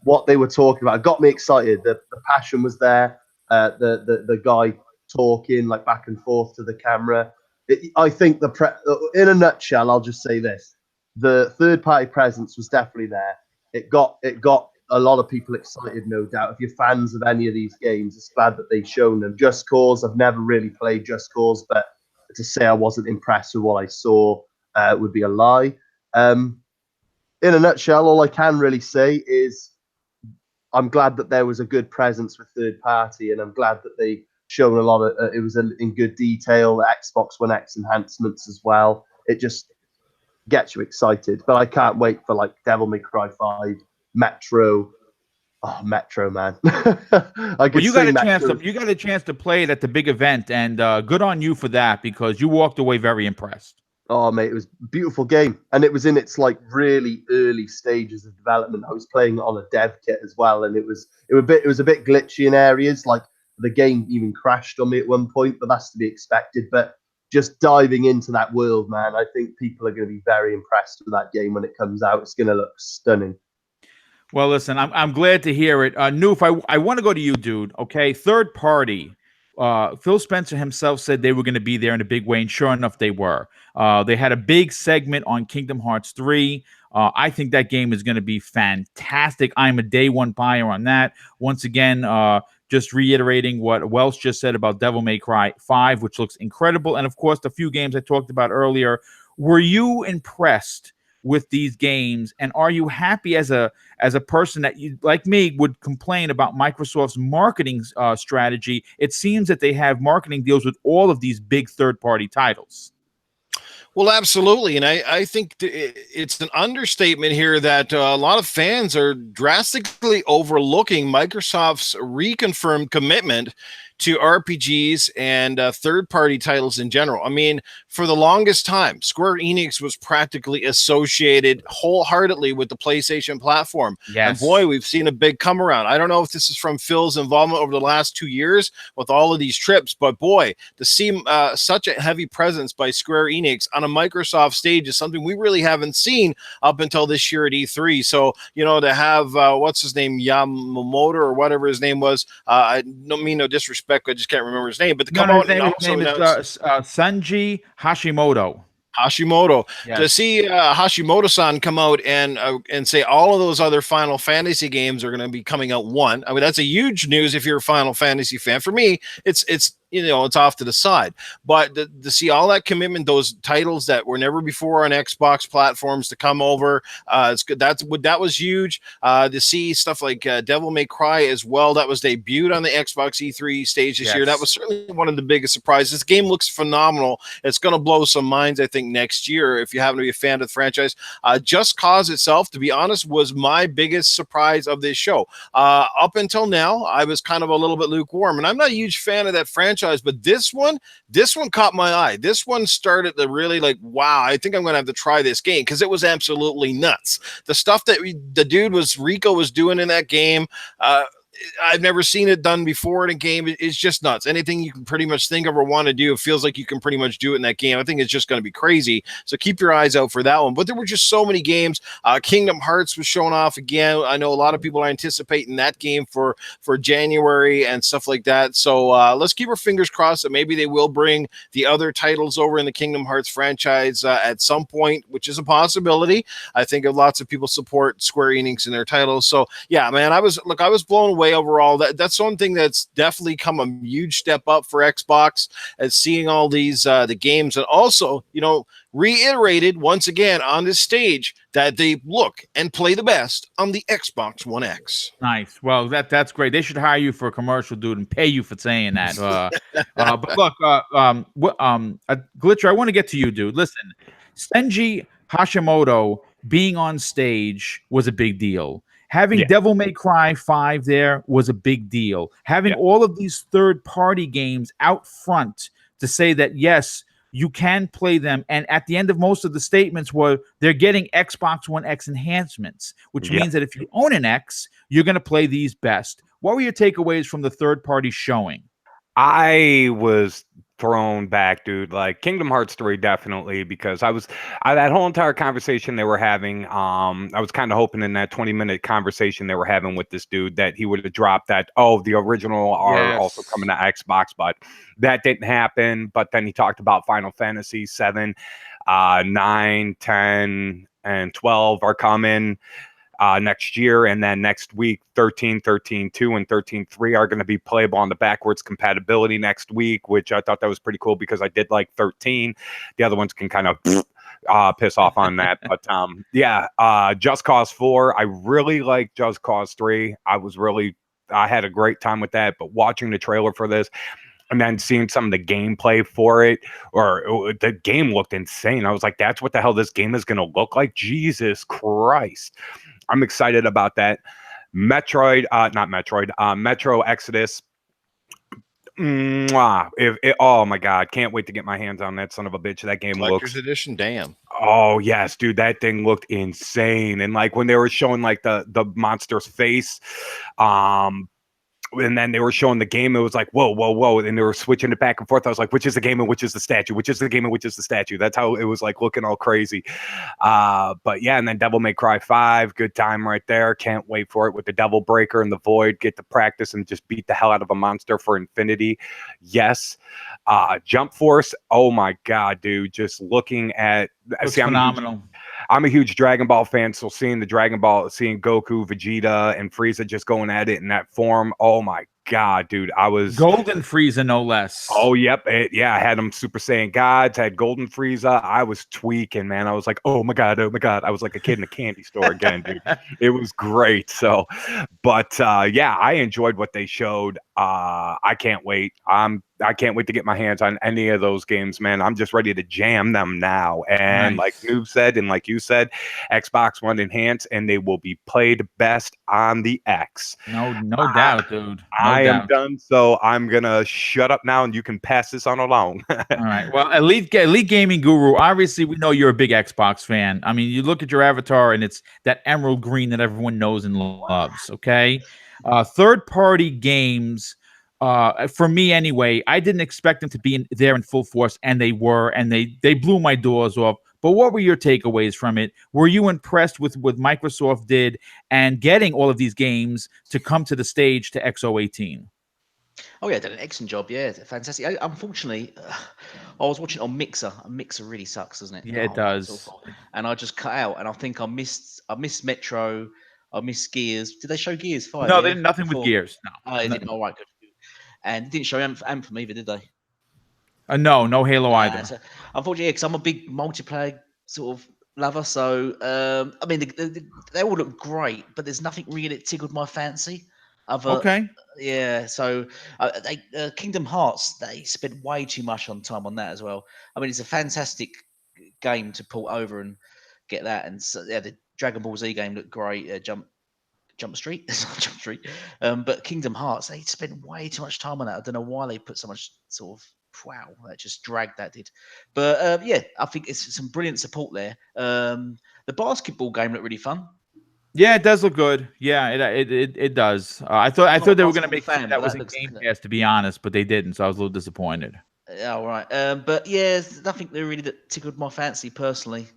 what they were talking about got me excited. The passion was there. The guy talking like back and forth to the camera. I think in a nutshell, I'll just say this: the third-party presence was definitely there. It got a lot of people excited, no doubt. If you're fans of any of these games, it's glad that they've shown them. Just Cause, I've never really played Just Cause, but to say I wasn't impressed with what I saw would be a lie. In a nutshell, all I can really say is I'm glad that there was a good presence with third party, and I'm glad that they shown a lot of it was in good detail. The Xbox One X enhancements as well. it just gets you excited. But I can't wait for like Devil May Cry 5, Metro. Oh, Metro, man! I could You see got a chance to play it at the big event, and good on you for that, because you walked away very impressed. Oh, mate, it was a beautiful game, and it was in its like really early stages of development. I was playing it on a dev kit as well, and it was a bit glitchy in areas. Like the game even crashed on me at one point, but that's to be expected. But just diving into that world, man, I think people are going to be very impressed with that game when it comes out. It's going to look stunning. Well, listen, I'm glad to hear it. Noof, I want to go to you, dude. Okay, third party. Phil Spencer himself said they were going to be there in a big way, and sure enough, they were. They had a big segment on Kingdom Hearts 3. I think that game is going to be fantastic. I'm a day one buyer on that. Once again, just reiterating what Welsh just said about Devil May Cry 5, which looks incredible. And of course, the few games I talked about earlier. Were you impressed with these games, and are you happy as a person that you, like me, would complain about Microsoft's marketing strategy? It seems that they have marketing deals with all of these big third-party titles. Well, absolutely. And I think it's an understatement here that a lot of fans are drastically overlooking Microsoft's reconfirmed commitment to RPGs and third-party titles in general. I mean, for the longest time, Square Enix was practically associated wholeheartedly with the PlayStation platform. Yes. And boy, we've seen a big come around. I don't know if this is from Phil's involvement over the last 2 years with all of these trips, but boy, to see such a heavy presence by Square Enix on a Microsoft stage is something we really haven't seen up until this year at E3. So, you know, to have, what's his name, Yamamoto or whatever his name was, I don't mean no disrespect, I just can't remember his name, but to come out and also announce Sanji Hashimoto. Yes. To see Hashimoto-san come out and say all of those other Final Fantasy games are going to be coming out one. I mean, that's a huge news if you're a Final Fantasy fan. For me, it's you know, it's off to the side. But to see all that commitment, those titles that were never before on Xbox platforms to come over, it's good. That was huge. To see stuff like Devil May Cry as well, that was debuted on the Xbox E3 stage this year. That was certainly one of the biggest surprises. This game looks phenomenal. It's going to blow some minds, I think, next year if you happen to be a fan of the franchise. Just Cause itself, to be honest, was my biggest surprise of this show. Up until now, I was kind of a little bit lukewarm, and I'm not a huge fan of that franchise. But this one caught my eye. This one started to really like, wow, I think I'm going to have to try this game because it was absolutely nuts. The stuff that Rico was doing in that game, I've never seen it done before in a game. It's just nuts. Anything you can pretty much think of or want to do, it feels like you can pretty much do it in that game. I think it's just going to be crazy. So keep your eyes out for that one. But there were just so many games. Kingdom Hearts was showing off again. I know a lot of people are anticipating that game for January and stuff like that. So let's keep our fingers crossed that maybe they will bring the other titles over in the Kingdom Hearts franchise at some point, which is a possibility. I think lots of people support Square Enix in their titles. So yeah, man, I was blown away overall. That's one thing that's definitely come a huge step up for Xbox, as seeing all these the games, and also, you know, reiterated once again on this stage that they look and play the best on the Xbox One X. Nice. Well, that's great. They should hire you for a commercial, dude, and pay you for saying that. But look, Glitcher, I want to get to you, dude. Listen, Senji Hashimoto being on stage was a big deal. Having Devil May Cry 5 there was a big deal. Having all of these third-party games out front to say that, yes, you can play them. And at the end of most of the statements were they're getting Xbox One X enhancements, which means that if you own an X, you're going to play these best. What were your takeaways from the third-party showing? I was thrown back, dude. Like Kingdom Hearts 3, definitely, because that whole entire conversation they were having, I was kind of hoping in that 20-minute conversation they were having with this dude that he would have dropped that, the original are also coming to Xbox, but that didn't happen. But then he talked about Final Fantasy 7, 9, 10, and 12 are coming next year, and then next week 13, 13.2, and 13.3 are going to be playable on the backwards compatibility next week, which I thought that was pretty cool because I did like 13. The other ones can kind of piss off on that. But Just Cause 4, I really like Just Cause 3. I had a great time with that, but watching the trailer for this, And then seeing some of the gameplay for it, or the game looked insane. I was like, that's what the hell this game is going to look like? Jesus Christ. I'm excited about that. Metro Exodus. Oh my God, can't wait to get my hands on that son of a bitch. That game Collector's looks edition, damn. Oh yes, dude, that thing looked insane. And like when they were showing like the monster's face, and then they were showing the game, it was like whoa, and they were switching it back and forth. I was like, which is the game and which is the statue? Which is the game and which is the statue? That's how it was like looking all crazy. But yeah, and then Devil May Cry 5, good time right there. Can't wait for it with the Devil Breaker and the Void. Get to practice and just beat the hell out of a monster for infinity. Yes. Jump Force, oh my God, dude, just looking at phenomenal. I'm a huge Dragon Ball fan, so seeing Goku, Vegeta, and Frieza just going at it in that form, oh my God, dude, I was Golden Frieza, no less. Oh, yep, I had them Super Saiyan Gods, had Golden Frieza. I was tweaking, man. I was like, oh my God, I was like a kid in a candy store again, dude. It was great. So, but yeah, I enjoyed what they showed. I can't wait. I can't wait to get my hands on any of those games, man. I'm just ready to jam them now. And Nice. like Noob said, and like you said, Xbox One Enhanced, and they will be played best on the X. No doubt, dude. I am done, so I'm gonna shut up now, and you can pass this on along. All right. Well, Elite Gaming Guru. Obviously, we know you're a big Xbox fan. I mean, you look at your avatar, and it's that emerald green that everyone knows and loves. Okay. Third-party games. For me anyway, I didn't expect them to be there in full force, and they were, and they blew my doors off. But what were your takeaways from it? Were you impressed with what Microsoft did and getting all of these games to come to the stage to X018? Oh yeah, did an excellent job. Yeah, fantastic. Unfortunately, I was watching on Mixer, and Mixer really sucks, doesn't it? Yeah, it does. And I just cut out, and I think I missed Metro, I missed Gears. Did they show Gears 5? No, they did nothing with Gears. No. Oh, they didn't. All right, good. And didn't show Anthem either, did they? No Halo either. So, unfortunately, because I'm a big multiplayer sort of lover, so I mean, they all look great, but there's nothing really that tickled my fancy. Okay. Yeah, so Kingdom Hearts, they spent way too much on time on that as well. I mean, it's a fantastic game to port over and get that, and so, yeah, the Dragon Ball Z game looked great. Jump Street, it's not Jump Street, but Kingdom Hearts, they spent way too much time on that. I don't know why they put so much sort of that just dragged that did. But yeah, I think it's some brilliant support there. The basketball game looked really fun. Yeah, it does look good. Yeah, it does. I thought they were going to make that was a Game Pass, to be honest, but they didn't, so I was a little disappointed. Yeah, all right. But yeah, nothing really that tickled my fancy personally.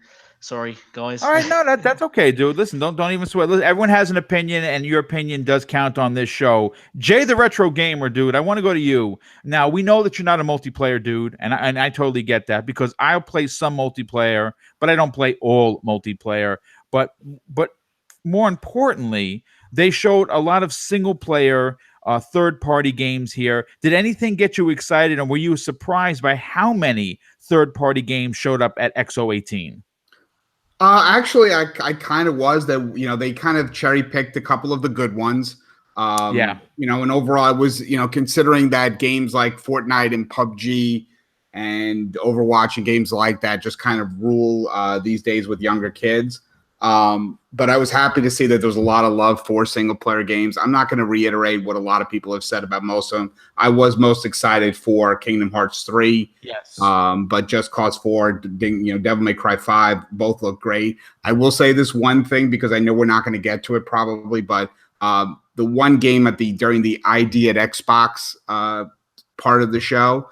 Sorry, guys. All right, no, that's okay, dude. Listen, don't even sweat. Listen, everyone has an opinion, and your opinion does count on this show. Jay, the retro gamer, dude, I want to go to you. Now, we know that you're not a multiplayer dude, and I totally get that, because I'll play some multiplayer, but I don't play all multiplayer. But more importantly, they showed a lot of single player third-party games here. Did anything get you excited, and were you surprised by how many third-party games showed up at X018? Actually, I kind of was that, they kind of cherry picked a couple of the good ones. Yeah. And overall, I was, considering that games like Fortnite and PUBG and Overwatch and games like that just kind of rule these days with younger kids. But I was happy to see that there's a lot of love for single player games. I'm not going to reiterate what a lot of people have said about most of them. I was most excited for Kingdom Hearts 3. Yes. But Just Cause 4, Devil May Cry 5, both look great. I will say this one thing, because I know we're not going to get to it probably, but the one game during the ID at Xbox part of the show,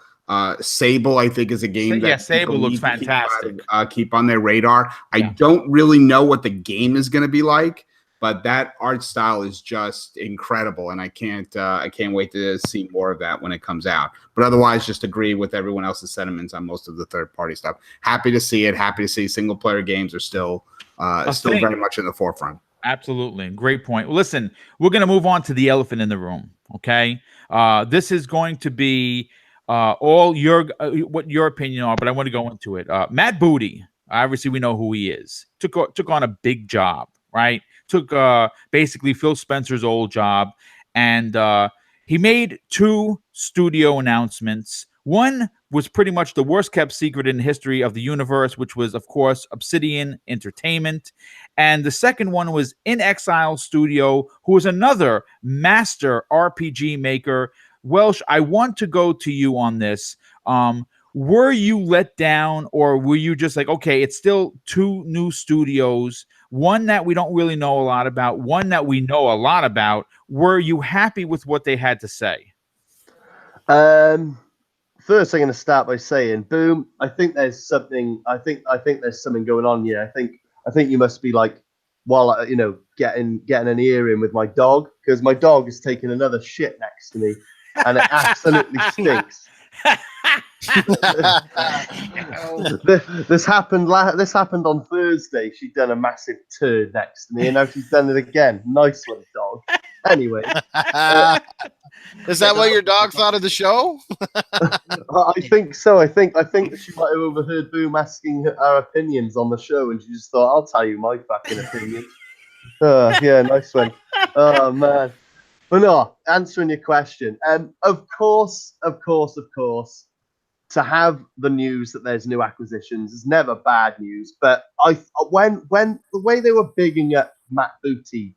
Sable, I think, is a game that Sable looks fantastic. Keep on their radar. Yeah. I don't really know what the game is going to be like, but that art style is just incredible, and I can't wait to see more of that when it comes out. But otherwise, just agree with everyone else's sentiments on most of the third party stuff. Happy to see it. Happy to see single player games are still very much in the forefront. Absolutely. Great point. Well, listen, we're going to move on to the elephant in the room. Okay. This is going to be all what your opinion are, but I want to go into it. Matt Booty, obviously we know who he is. Took on a big job, right? Took basically Phil Spencer's old job, and He made 2 studio announcements. One was pretty much the worst kept secret in the history of the universe, which was, of course, Obsidian Entertainment. And the second one was In Exile Studio, who is another master RPG maker. Welsh, I want to go to you on this. Were you let down, or were you just like, okay, it's still 2 new studios, one that we don't really know a lot about, one that we know a lot about? Were you happy with what they had to say? First, I'm going to start by saying, Boom, I think there's something. I think there's something going on here. I think you must be like, while getting an ear in with my dog, because my dog is taking another shit next to me, and it absolutely stinks. This happened on Thursday. She'd done a massive turd next to me, and now she's done it again. Nice one, dog. Anyway, is that what your dog thought of the show? I think so. I think that she might have overheard Boom asking our opinions on the show, and she just thought, "I'll tell you my fucking opinion." Yeah, nice one. Oh man, but no, answering your question, of course, to have the news that there's new acquisitions is never bad news. But when the way they were bigging up Matt Booty,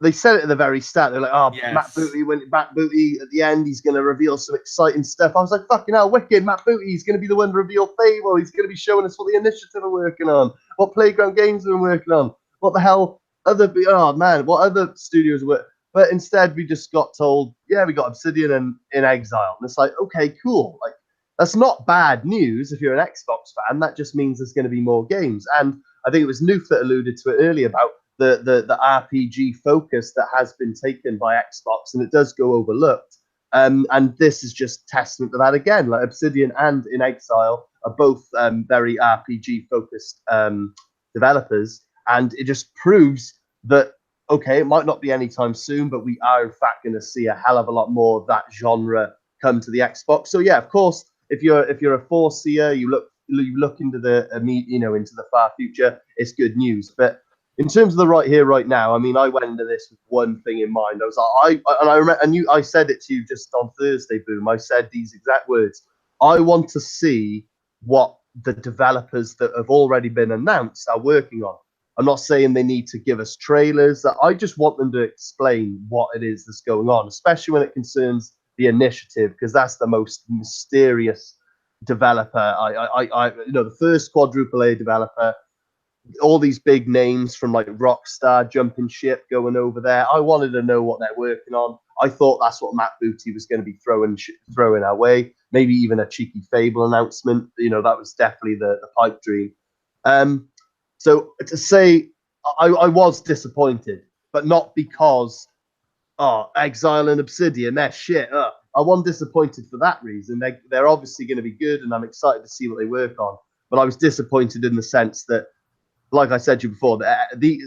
they said it at the very start. They're like, "Oh, yes. Matt Booty at the end, he's going to reveal some exciting stuff." I was like, "Fucking hell, wicked! Matt Booty, he's going to be the one to reveal Fable. He's going to be showing us what the initiative are working on, what Playground Games are working on, what the hell what other studios were." But instead, we just got told, "Yeah, we got Obsidian and In Exile." And it's like, okay, cool. Like, that's not bad news if you're an Xbox fan. That just means there's going to be more games. And I think it was Noof that alluded to it earlier about the RPG focus that has been taken by Xbox, and it does go overlooked. And this is just testament to that again. Like, Obsidian and In Exile are both very RPG focused developers, and it just proves that, okay, it might not be anytime soon, but we are in fact going to see a hell of a lot more of that genre come to the Xbox. So yeah, of course, if you're a foreseer, you look into the into the far future, it's good news. But in terms of the right here, right now, I mean, I went into this with one thing in mind. I was like, I remember, and I said it to you just on Thursday, Boom. I said these exact words. I want to see what the developers that have already been announced are working on. I'm not saying they need to give us trailers. I just want them to explain what it is that's going on, especially when it concerns the initiative, because that's the most mysterious developer. The first quadruple A developer, all these big names from like Rockstar jumping ship going over there. I wanted to know what they're working on. I thought that's what Matt Booty was going to be throwing our way. Maybe even a cheeky Fable announcement. That was definitely the pipe dream. So to say, I was disappointed, but not because, Exile and Obsidian, they're shit. I wasn't disappointed for that reason. They're obviously going to be good, and I'm excited to see what they work on. But I was disappointed in the sense that, like I said to you before,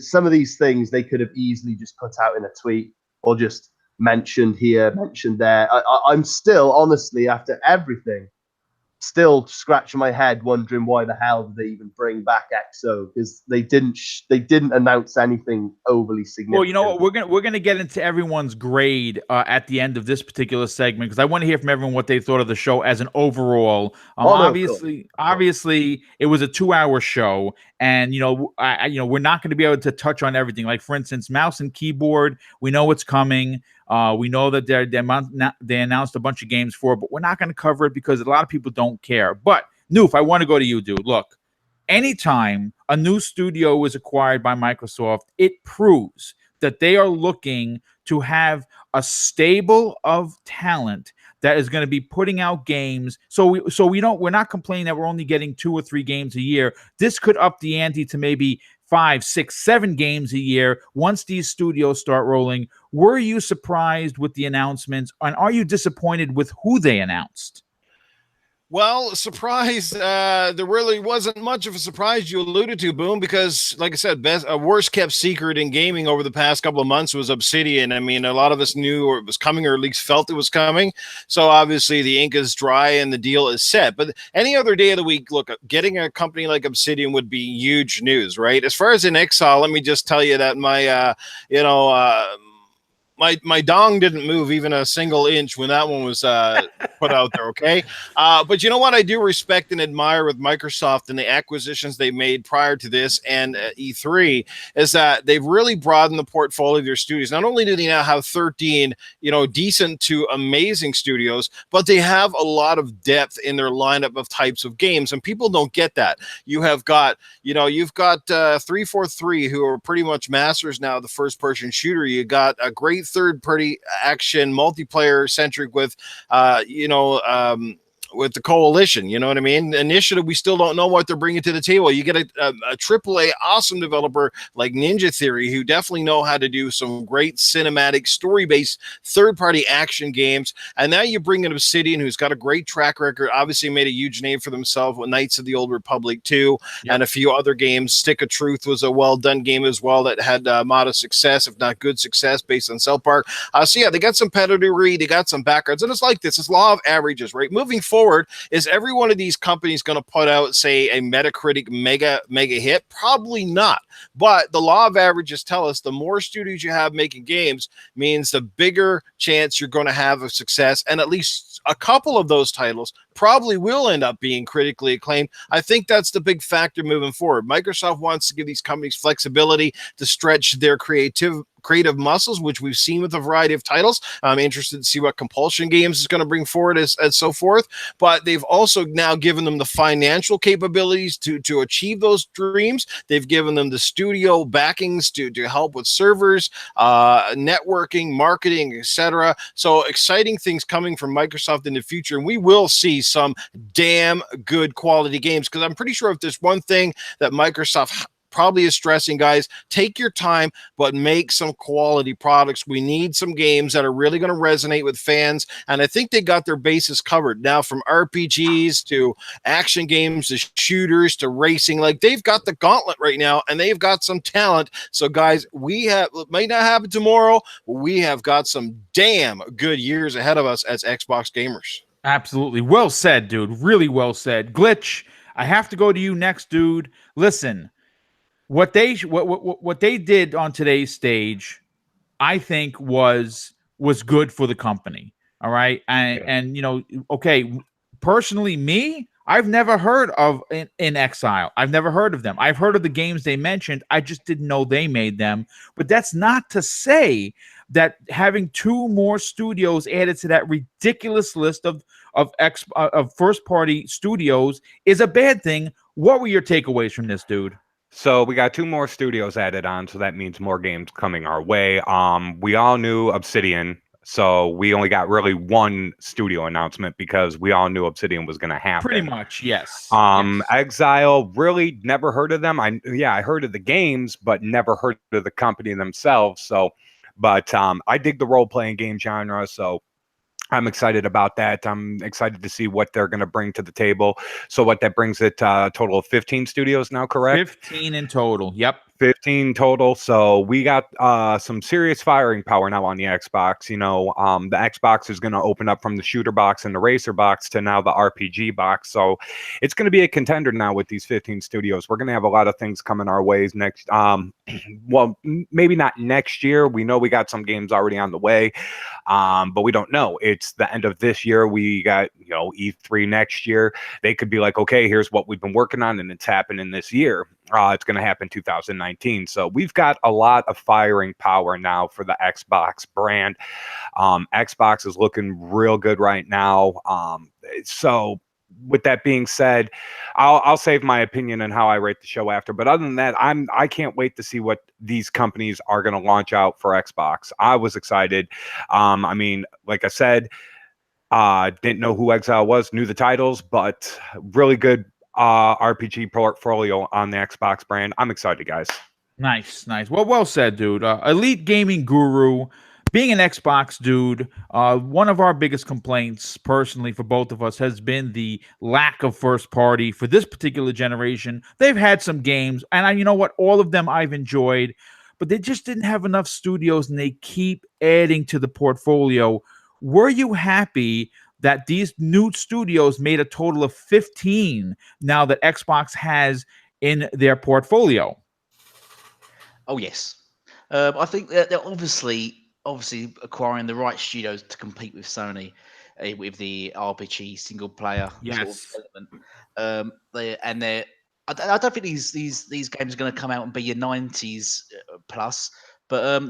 some of these things they could have easily just put out in a tweet or just mentioned here, mentioned there. I'm still, honestly, after everything, still scratching my head wondering why the hell did they even bring back XO, because they didn't announce anything overly significant. Well, you know what, we're gonna get into everyone's grade at the end of this particular segment, because I want to hear from everyone what they thought of the show as an overall. Obviously it was a 2-hour show, and we're not going to be able to touch on everything. Like, for instance, mouse and keyboard, we know it's coming. We know that they announced a bunch of games for it, but we're not going to cover it because a lot of people don't care. But Noof, I want to go to you, dude. Look, anytime a new studio is acquired by Microsoft, it proves that they are looking to have a stable of talent that is going to be putting out games. We're not complaining that we're only getting 2 or 3 games a year. This could up the ante to maybe 5, 6, 7 games a year once these studios start rolling. Were you surprised with the announcements, and are you disappointed with who they announced? Well, surprise, there really wasn't much of a surprise you alluded to, Boom, because, like I said, a worst kept secret in gaming over the past couple of months was Obsidian. I mean, a lot of us knew it was coming, or at least felt it was coming. So obviously the ink is dry and the deal is set. But any other day of the week, look, getting a company like Obsidian would be huge news, right? As far as In Exile, let me just tell you that my, my dong didn't move even a single inch when that one was put out there. Okay, but you know what I do respect and admire with Microsoft and the acquisitions they made prior to this and E3 is that they've really broadened the portfolio of their studios. Not only do they now have 13, decent to amazing studios, but they have a lot of depth in their lineup of types of games, and people don't get that. You've got 343 who are pretty much masters now of the first-person shooter. You got a great third-party action multiplayer centric with the Coalition, you know what I mean? Initiative, we still don't know what they're bringing to the table. You get a AAA awesome developer like Ninja Theory, who definitely know how to do some great cinematic, story-based, third-party action games. And now you bring in Obsidian, who's got a great track record, obviously made a huge name for themselves with Knights of the Old Republic 2, and a few other games. Stick of Truth was a well-done game as well that had modest success, if not good success, based on South Park. So yeah, they got some pedigree, they got some backgrounds, and it's like this. It's law of averages, right? Moving forward, is every one of these companies going to put out, say, a Metacritic mega hit? Probably not. But the law of averages tell us the more studios you have making games means the bigger chance you're going to have of success, and at least a couple of those titles probably will end up being critically acclaimed. I think that's the big factor moving forward. Microsoft wants to give these companies flexibility to stretch their creative muscles, which we've seen with a variety of titles. I'm interested to see what Compulsion Games is going to bring forward as so forth. But they've also now given them the financial capabilities to achieve those dreams. They've given them the studio backings to help with servers, networking, marketing, etc. So exciting things coming from Microsoft in the future. And we will see some damn good quality games, because I'm pretty sure if there's one thing that Microsoft probably is stressing, guys, take your time, but make some quality products. We need some games that are really going to resonate with fans, and I think they got their bases covered now, from RPGs to action games to shooters to racing. Like, they've got the gauntlet right now, and they've got some talent. So guys, it might not happen tomorrow, but we have got some damn good years ahead of us as Xbox gamers. Absolutely. Well said, dude. Really well said. Glitch, I have to go to you next, dude. Listen, what they did on today's stage, I think was good for the company. All right. And okay, personally, me, I've never heard of in Exile. I've never heard of them. I've heard of the games they mentioned. I just didn't know they made them. But that's not to say that having two more studios added to that ridiculous list of first party studios is a bad thing. What were your takeaways from this, dude? So we got two more studios added on, so that means more games coming our way. We all knew Obsidian, so we only got really one studio announcement because we all knew Obsidian was going to happen. Pretty much, yes. Yes. Exile, really never heard of them. I heard of the games, but never heard of the company themselves. So, but I dig the role-playing game genre, so I'm excited about that. I'm excited to see what they're going to bring to the table. So what that brings it a total of 15 studios now, correct? 15 in total. Yep. 15 total. So we got some serious firing power now on the Xbox. The Xbox is going to open up from the shooter box and the racer box to now the RPG box. So it's going to be a contender now with these 15 studios. We're going to have a lot of things coming our ways next. Well, maybe not next year. We know we got some games already on the way, but we don't know. It's the end of this year. We got, E3 next year. They could be like, okay, here's what we've been working on, and it's happening this year. It's going to happen 2019. So we've got a lot of firing power now for the Xbox brand. Xbox is looking real good right now. So with that being said, I'll save my opinion on how I rate the show after. But other than that, I can't wait to see what these companies are going to launch out for Xbox. I was excited. Like I said, didn't know who Exile was, knew the titles, but really good RPG portfolio on the Xbox brand. I'm excited, guys. Nice. Well said, dude. Elite Gaming Guru, being an Xbox dude, one of our biggest complaints personally for both of us has been the lack of first party for this particular generation. They've had some games, and you know what? All of them I've enjoyed, but they just didn't have enough studios, and they keep adding to the portfolio. Were you happy that these new studios made a total of 15 now that Xbox has in their portfolio? Oh, yes. I think they're obviously obviously acquiring the right studios to compete with Sony with the RPG single player sort of Yes. development. I don't think these games are going to come out and be your 90s plus, but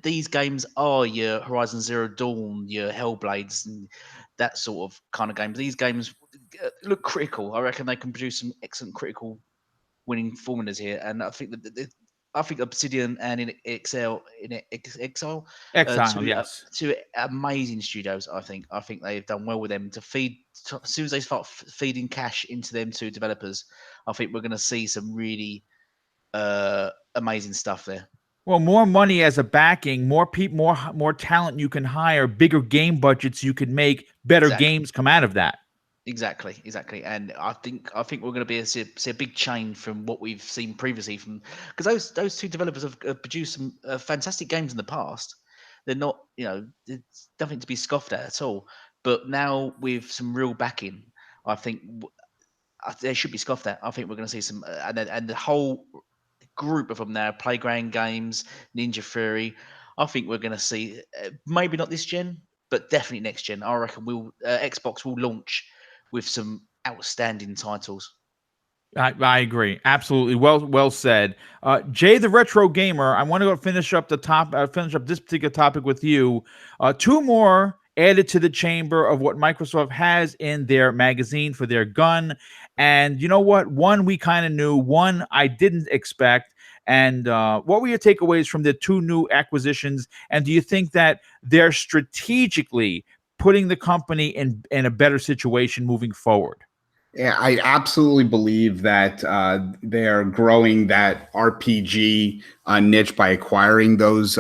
these games are your Horizon Zero Dawn, your Hellblades, and that sort of kind of games. These games look critical. I reckon they can produce some excellent critical winning formulas here, and I think that I think Obsidian and in Exile, Exile, yes. two amazing studios. I think they've done well with them to feed. As soon as they start feeding cash into them two developers, I think we're going to see some really amazing stuff there. Well, more money as a backing, more people, more talent you can hire, bigger game budgets you can make, better games come out of that. Exactly. And I think we're going to see a big change from what we've seen previously, from because those two developers have produced some fantastic games in the past. They're not, it's nothing to be scoffed at all. But now with some real backing, I think they should be scoffed at. I think we're going to see some, and the whole group of them now, Playground Games, Ninja Theory. I think we're going to see maybe not this gen, but definitely next gen. I reckon Xbox will launch with some outstanding titles. I agree. Absolutely. Well said. Jay, the retro gamer, I want to go finish up this particular topic with you. Two more added to the chamber of what Microsoft has in their magazine for their gun. And you know what? One we kind of knew, one I didn't expect. And what were your takeaways from the two new acquisitions? And do you think that they're strategically putting the company in a better situation moving forward? Yeah, I absolutely believe that they're growing that RPG niche by acquiring those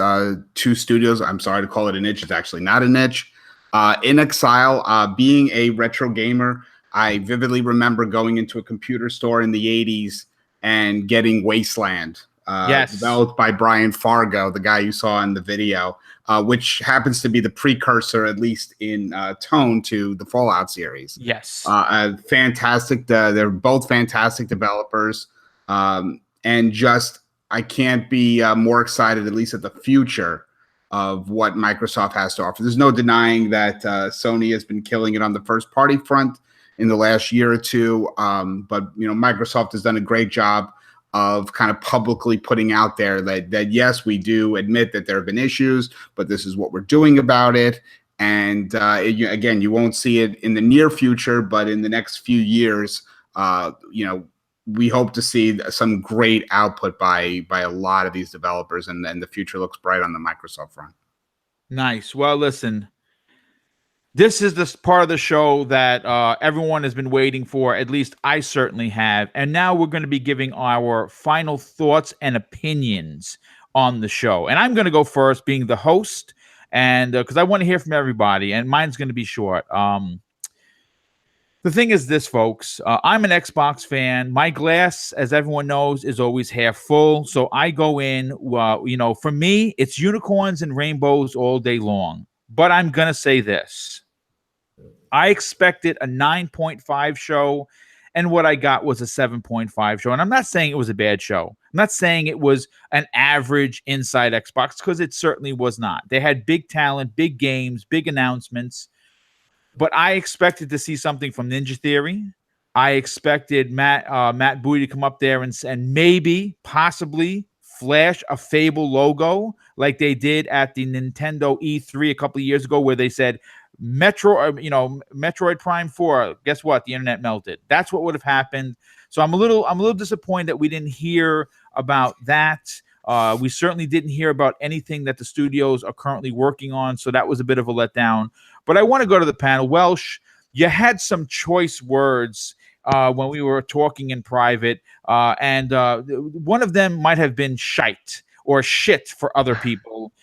two studios. I'm sorry to call it a niche. It's actually not a niche. In Exile, being a retro gamer, I vividly remember going into a computer store in the 80s and getting Wasteland, developed by Brian Fargo, the guy you saw in the video, which happens to be the precursor, at least in tone, to the Fallout series. Yes. Fantastic. They're both fantastic developers. And just, I can't be more excited, at least at the future of what Microsoft has to offer. There's no denying that Sony has been killing it on the first party front in the last year or two. But, Microsoft has done a great job of kind of publicly putting out there that yes, we do admit that there have been issues, but this is what we're doing about it. And again, you won't see it in the near future, but in the next few years, we hope to see some great output by a lot of these developers, and the future looks bright on the Microsoft front. Nice. Well, listen, this is this part of the show that everyone has been waiting for. At least I certainly have. And now we're going to be giving our final thoughts and opinions on the show. And I'm going to go first, being the host, and because I want to hear from everybody, and mine's going to be short. The thing is this, folks. I'm an Xbox fan. My glass, as everyone knows, is always half full. So I go in, for me, it's unicorns and rainbows all day long. But I'm going to say this. I expected a 9.5 show, and what I got was a 7.5 show. And I'm not saying it was a bad show. I'm not saying it was an average Inside Xbox, because it certainly was not. They had big talent, big games, big announcements. But I expected to see something from Ninja Theory. I expected Matt Booty to come up there and maybe, possibly, flash a Fable logo like they did at the Nintendo E3 a couple of years ago, where they said Metroid Prime 4. Guess what? The internet melted. That's what would have happened. So I'm a little disappointed that we didn't hear about that. We certainly didn't hear about anything that the studios are currently working on. So that was a bit of a letdown. But I want to go to the panel. Welsh, you had some choice words when we were talking in private, and one of them might have been shite or shit for other people.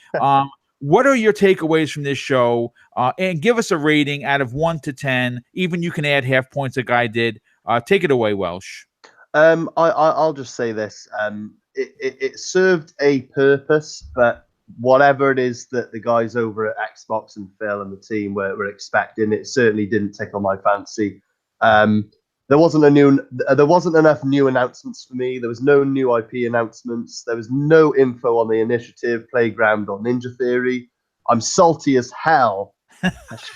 What are your takeaways from this show? And give us a rating out of 1 to 10. Even you can add half points like I did. Take it away, Welsh. I'll just say this. It served a purpose, but whatever it is that the guys over at Xbox and Phil and the team were expecting, it certainly didn't tickle my fancy. There wasn't enough new announcements for me. There was no new IP announcements. There was no info on the initiative, Playground, or Ninja Theory. I'm salty as hell.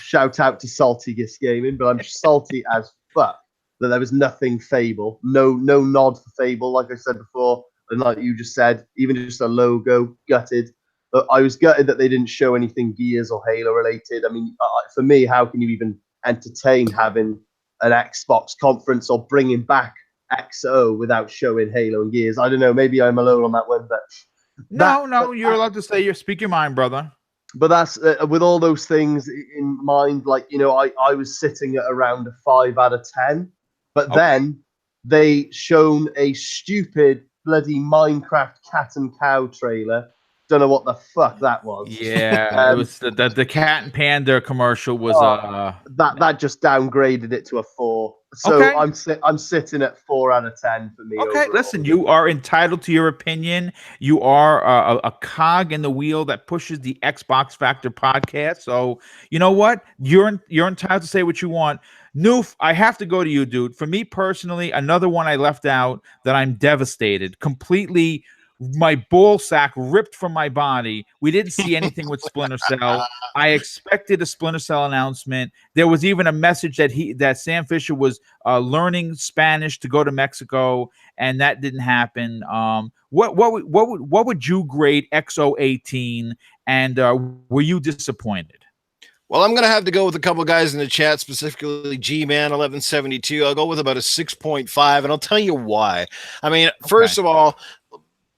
Shout out to Saltiest Gaming, but I'm salty as fuck that there was nothing Fable, no nod for Fable, like I said before, and like you just said, even just a logo, gutted. But I was gutted that they didn't show anything Gears or Halo related. I mean, for me, how can you even entertain having an Xbox conference or bringing back XO without showing Halo and Gears? I don't know. Maybe I'm alone on that one, but no, you're allowed to say speak your mind, brother. But that's with all those things in mind. Like, you know, I was sitting at around a 5 out of 10, but then they shown a stupid bloody Minecraft cat and cow trailer. Don't know what the fuck that was. Yeah, it was the cat and panda commercial was that just downgraded it to a 4. So I'm sitting at 4 out of 10 for me. Okay, overall. listen, you are entitled to your opinion. You are a cog in the wheel that pushes the Xbox Factor podcast. So you know what? You're entitled to say what you want. Noof, I have to go to you, dude. For me personally, another one I left out that I'm devastated, completely. My ball sack ripped from my body. We didn't see anything with Splinter Cell. I expected a Splinter Cell announcement. There was even a message that Sam Fisher was learning Spanish to go to Mexico, and that didn't happen. What would you grade X018, and were you disappointed? Well, I'm going to have to go with a couple of guys in the chat, specifically G-Man 1172. I'll go with about a 6.5, and I'll tell you why. I mean, first of all,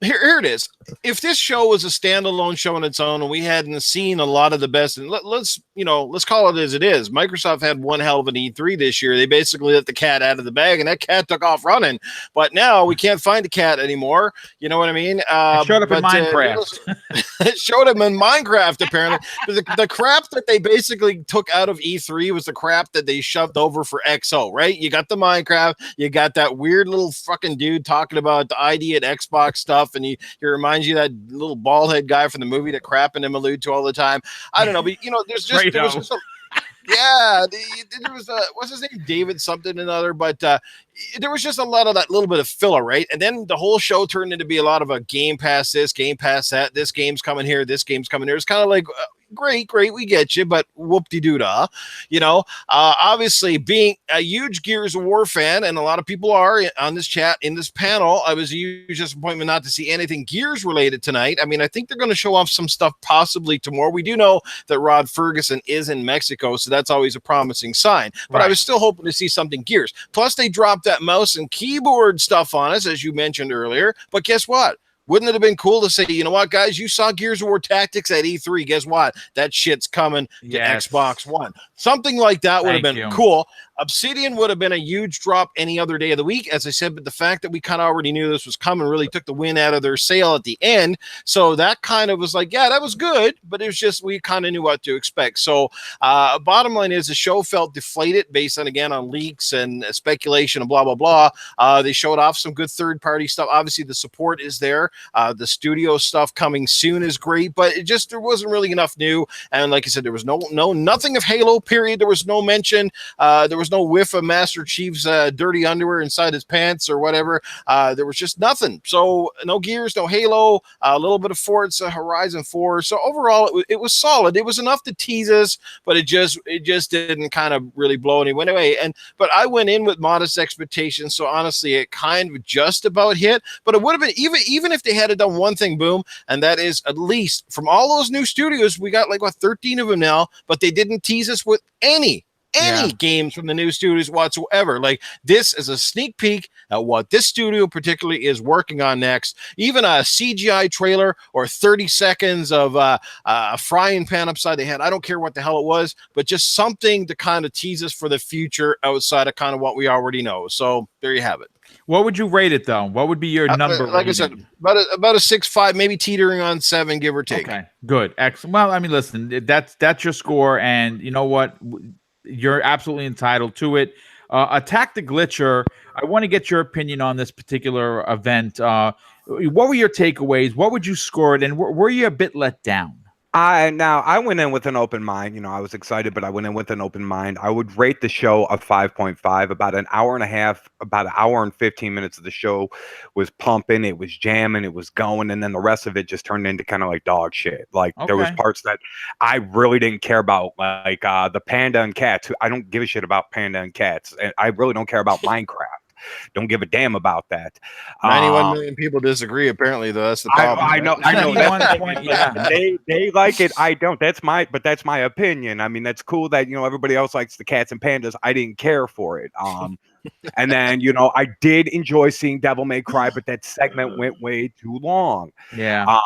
here it is. If this show was a standalone show on its own and we hadn't seen a lot of the best, and let's call it as it is. Microsoft had one hell of an E3 this year. They basically let the cat out of the bag, and that cat took off running. But now we can't find the cat anymore. You know what I mean? It showed up in Minecraft. It showed him in Minecraft, apparently. The crap that they basically took out of E3 was the crap that they shoved over for XO, right? You got the Minecraft, you got that weird little fucking dude talking about the ID at Xbox stuff, and he reminds you of that little bald head guy from the movie that crap and him allude to all the time. I don't know, but you know, there was just there was what's his name, David something and other, but there was just a lot of that little bit of filler, right? And then the whole show turned into be a lot of a Game Pass this, Game Pass that, this game's coming here, this game's coming here. It's kind of like great, we get you, but whoop-de-doo-dah. You know, obviously being a huge Gears of War fan, and a lot of people are on this chat, in this panel, I was a huge disappointment not to see anything Gears related tonight. I mean, I think they're going to show off some stuff possibly tomorrow. We do know that Rod Ferguson is in Mexico, so that's always a promising sign. But I was still hoping to see something Gears. Plus, they dropped that mouse and keyboard stuff on us, as you mentioned earlier. But guess what? Wouldn't it have been cool to say, you know what, guys, you saw Gears of War Tactics at E3. Guess what? That shit's coming to Xbox One. Something like that would have been cool. Obsidian would have been a huge drop any other day of the week, as I said, but the fact that we kind of already knew this was coming really took the wind out of their sail at the end. So that kind of was like, yeah, that was good, but it was just we kind of knew what to expect. So bottom line is the show felt deflated based on, again, on leaks and speculation and blah, blah, blah. They showed off some good third-party stuff. Obviously, the support is there. The studio stuff coming soon is great, but it just there wasn't really enough new. And like I said, there was nothing of Halo, period. There was no mention. There was no whiff of Master Chief's dirty underwear inside his pants or whatever. There was just nothing. So no Gears, no Halo, a little bit of Forza Horizon 4. So overall, it was solid. It was enough to tease us, but it just didn't kind of really blow anyone away. But I went in with modest expectations, so honestly, it kind of just about hit. But it would have been even if they had done one thing, Boom, and that is at least from all those new studios, we got like 13 of them now, but they didn't tease us with any games from the new studios whatsoever. Like, this is a sneak peek at what this studio particularly is working on next. Even a CGI trailer or 30 seconds of a frying pan upside the head. I don't care what the hell it was, but just something to kind of tease us for the future outside of kind of what we already know. So there you have it. What would you rate it, though? What would be your number? Like I said, about a 6.5, maybe teetering on 7, give or take. Okay, good. Excellent. Well, I mean, listen, that's your score, and you know what? You're absolutely entitled to it. Attack the Glitcher, I want to get your opinion on this particular event. What were your takeaways? What would you score it? And were you a bit let down? I went in with an open mind. You know, I was excited, but I went in with an open mind. I would rate the show a 5.5. About an hour and a half, about an hour and 15 minutes of the show was pumping, it was jamming, it was going, and then the rest of it just turned into kind of like dog shit. Like there was Okay. parts that I really didn't care about, like the panda and cats. I don't give a shit about panda and cats, and I really don't care about Minecraft. Don't give a damn about that. 91 million people disagree. Apparently, though, that's the problem. I know. I know. 91 That's, point, yeah. they like it. I don't. That's my opinion. I mean, that's cool that everybody else likes the cats and pandas. I didn't care for it. And then I did enjoy seeing Devil May Cry, but that segment went way too long. Yeah.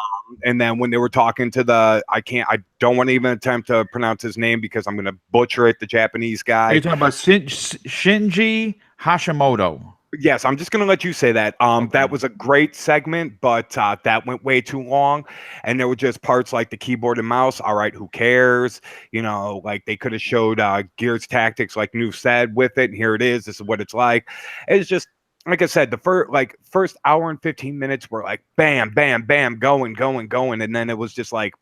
And then when they were talking to I don't want to even attempt to pronounce his name because I'm going to butcher it. The Japanese guy. Are you talking about Shinji Hashimoto? Yes, I'm just going to let you say that. That was a great segment, but that went way too long. And there were just parts like the keyboard and mouse. All right, who cares? Like they could have showed Gears Tactics, like New said, with it. And here it is. This is what it's like. It's just, like I said, the first hour and 15 minutes were like bam, bam, bam, going. And then it was just like,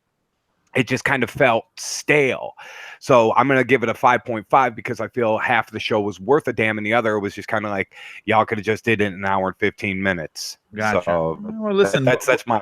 it just kind of felt stale. So I'm going to give it a 5.5 because I feel half the show was worth a damn and the other was just kind of like, y'all could have just did it in an hour and 15 minutes. Gotcha. So well, listen, that's my...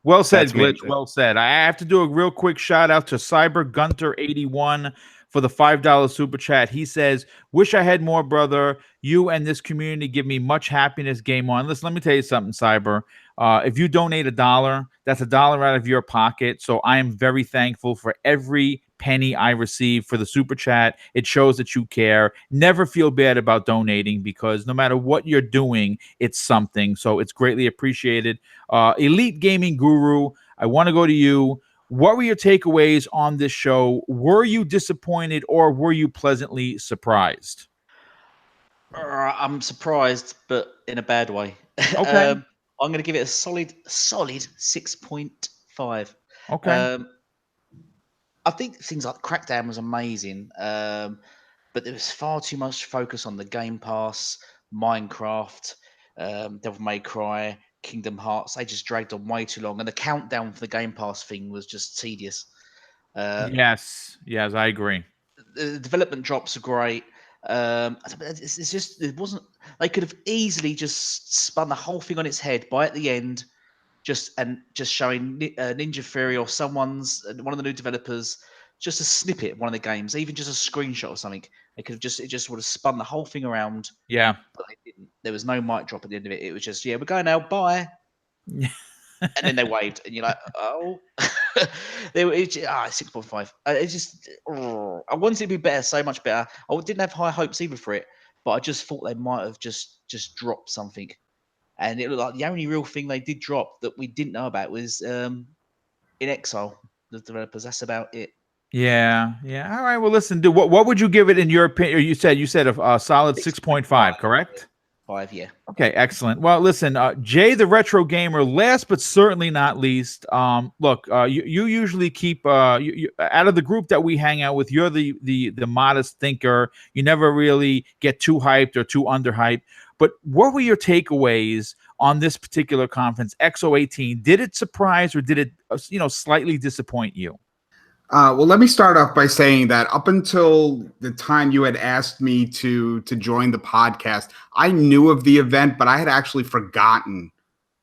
Well said, That's me. Glitch. Well said. I have to do a real quick shout out to Cyber Gunter 81 for the $5 super chat. He says, "Wish I had more, brother. You and this community give me much happiness. Game on." Listen, let me tell you something, Cyber. If you donate $1, that's $1 out of your pocket. So I am very thankful for every penny I receive for the super chat. It shows that you care. Never feel bad about donating because no matter what you're doing, it's something. So it's greatly appreciated. Elite Gaming Guru, I want to go to you. What were your takeaways on this show? Were you disappointed or were you pleasantly surprised? I'm surprised, but in a bad way. Okay. I'm going to give it a solid 6.5. Okay. I think things like Crackdown was amazing, but there was far too much focus on the Game Pass, Minecraft, Devil May Cry, Kingdom Hearts. They just dragged on way too long, and the countdown for the Game Pass thing was just tedious. Yes, I agree. The development drops are great. It's just it wasn't. They could have easily just spun the whole thing on its head by at the end, just showing Ninja Theory or one of the new developers just a snippet of one of the games, even just a screenshot or something. They could have just would have spun the whole thing around. Yeah. But they didn't. There was no mic drop at the end of it. It was just, we're going now, bye. And then they waved, and you're like, oh. They were 6.5. It's just, I wanted it to be better, so much better. I didn't have high hopes either for it, but I just thought they might have just dropped something. And it looked like the only real thing they did drop that we didn't know about was In Exile, the developers. That's about it. Yeah. All right. Well, listen, dude. What would you give it in your opinion? You said a solid 6.5, correct? 5, yeah. Okay, excellent. Well, listen, Jay the Retro Gamer, last but certainly not least. Look, you usually keep you out of the group that we hang out with. You're the modest thinker. You never really get too hyped or too underhyped. But what were your takeaways on this particular conference, X018? Did it surprise or did it slightly disappoint you? Well, let me start off by saying that up until the time you had asked me to join the podcast, I knew of the event, but I had actually forgotten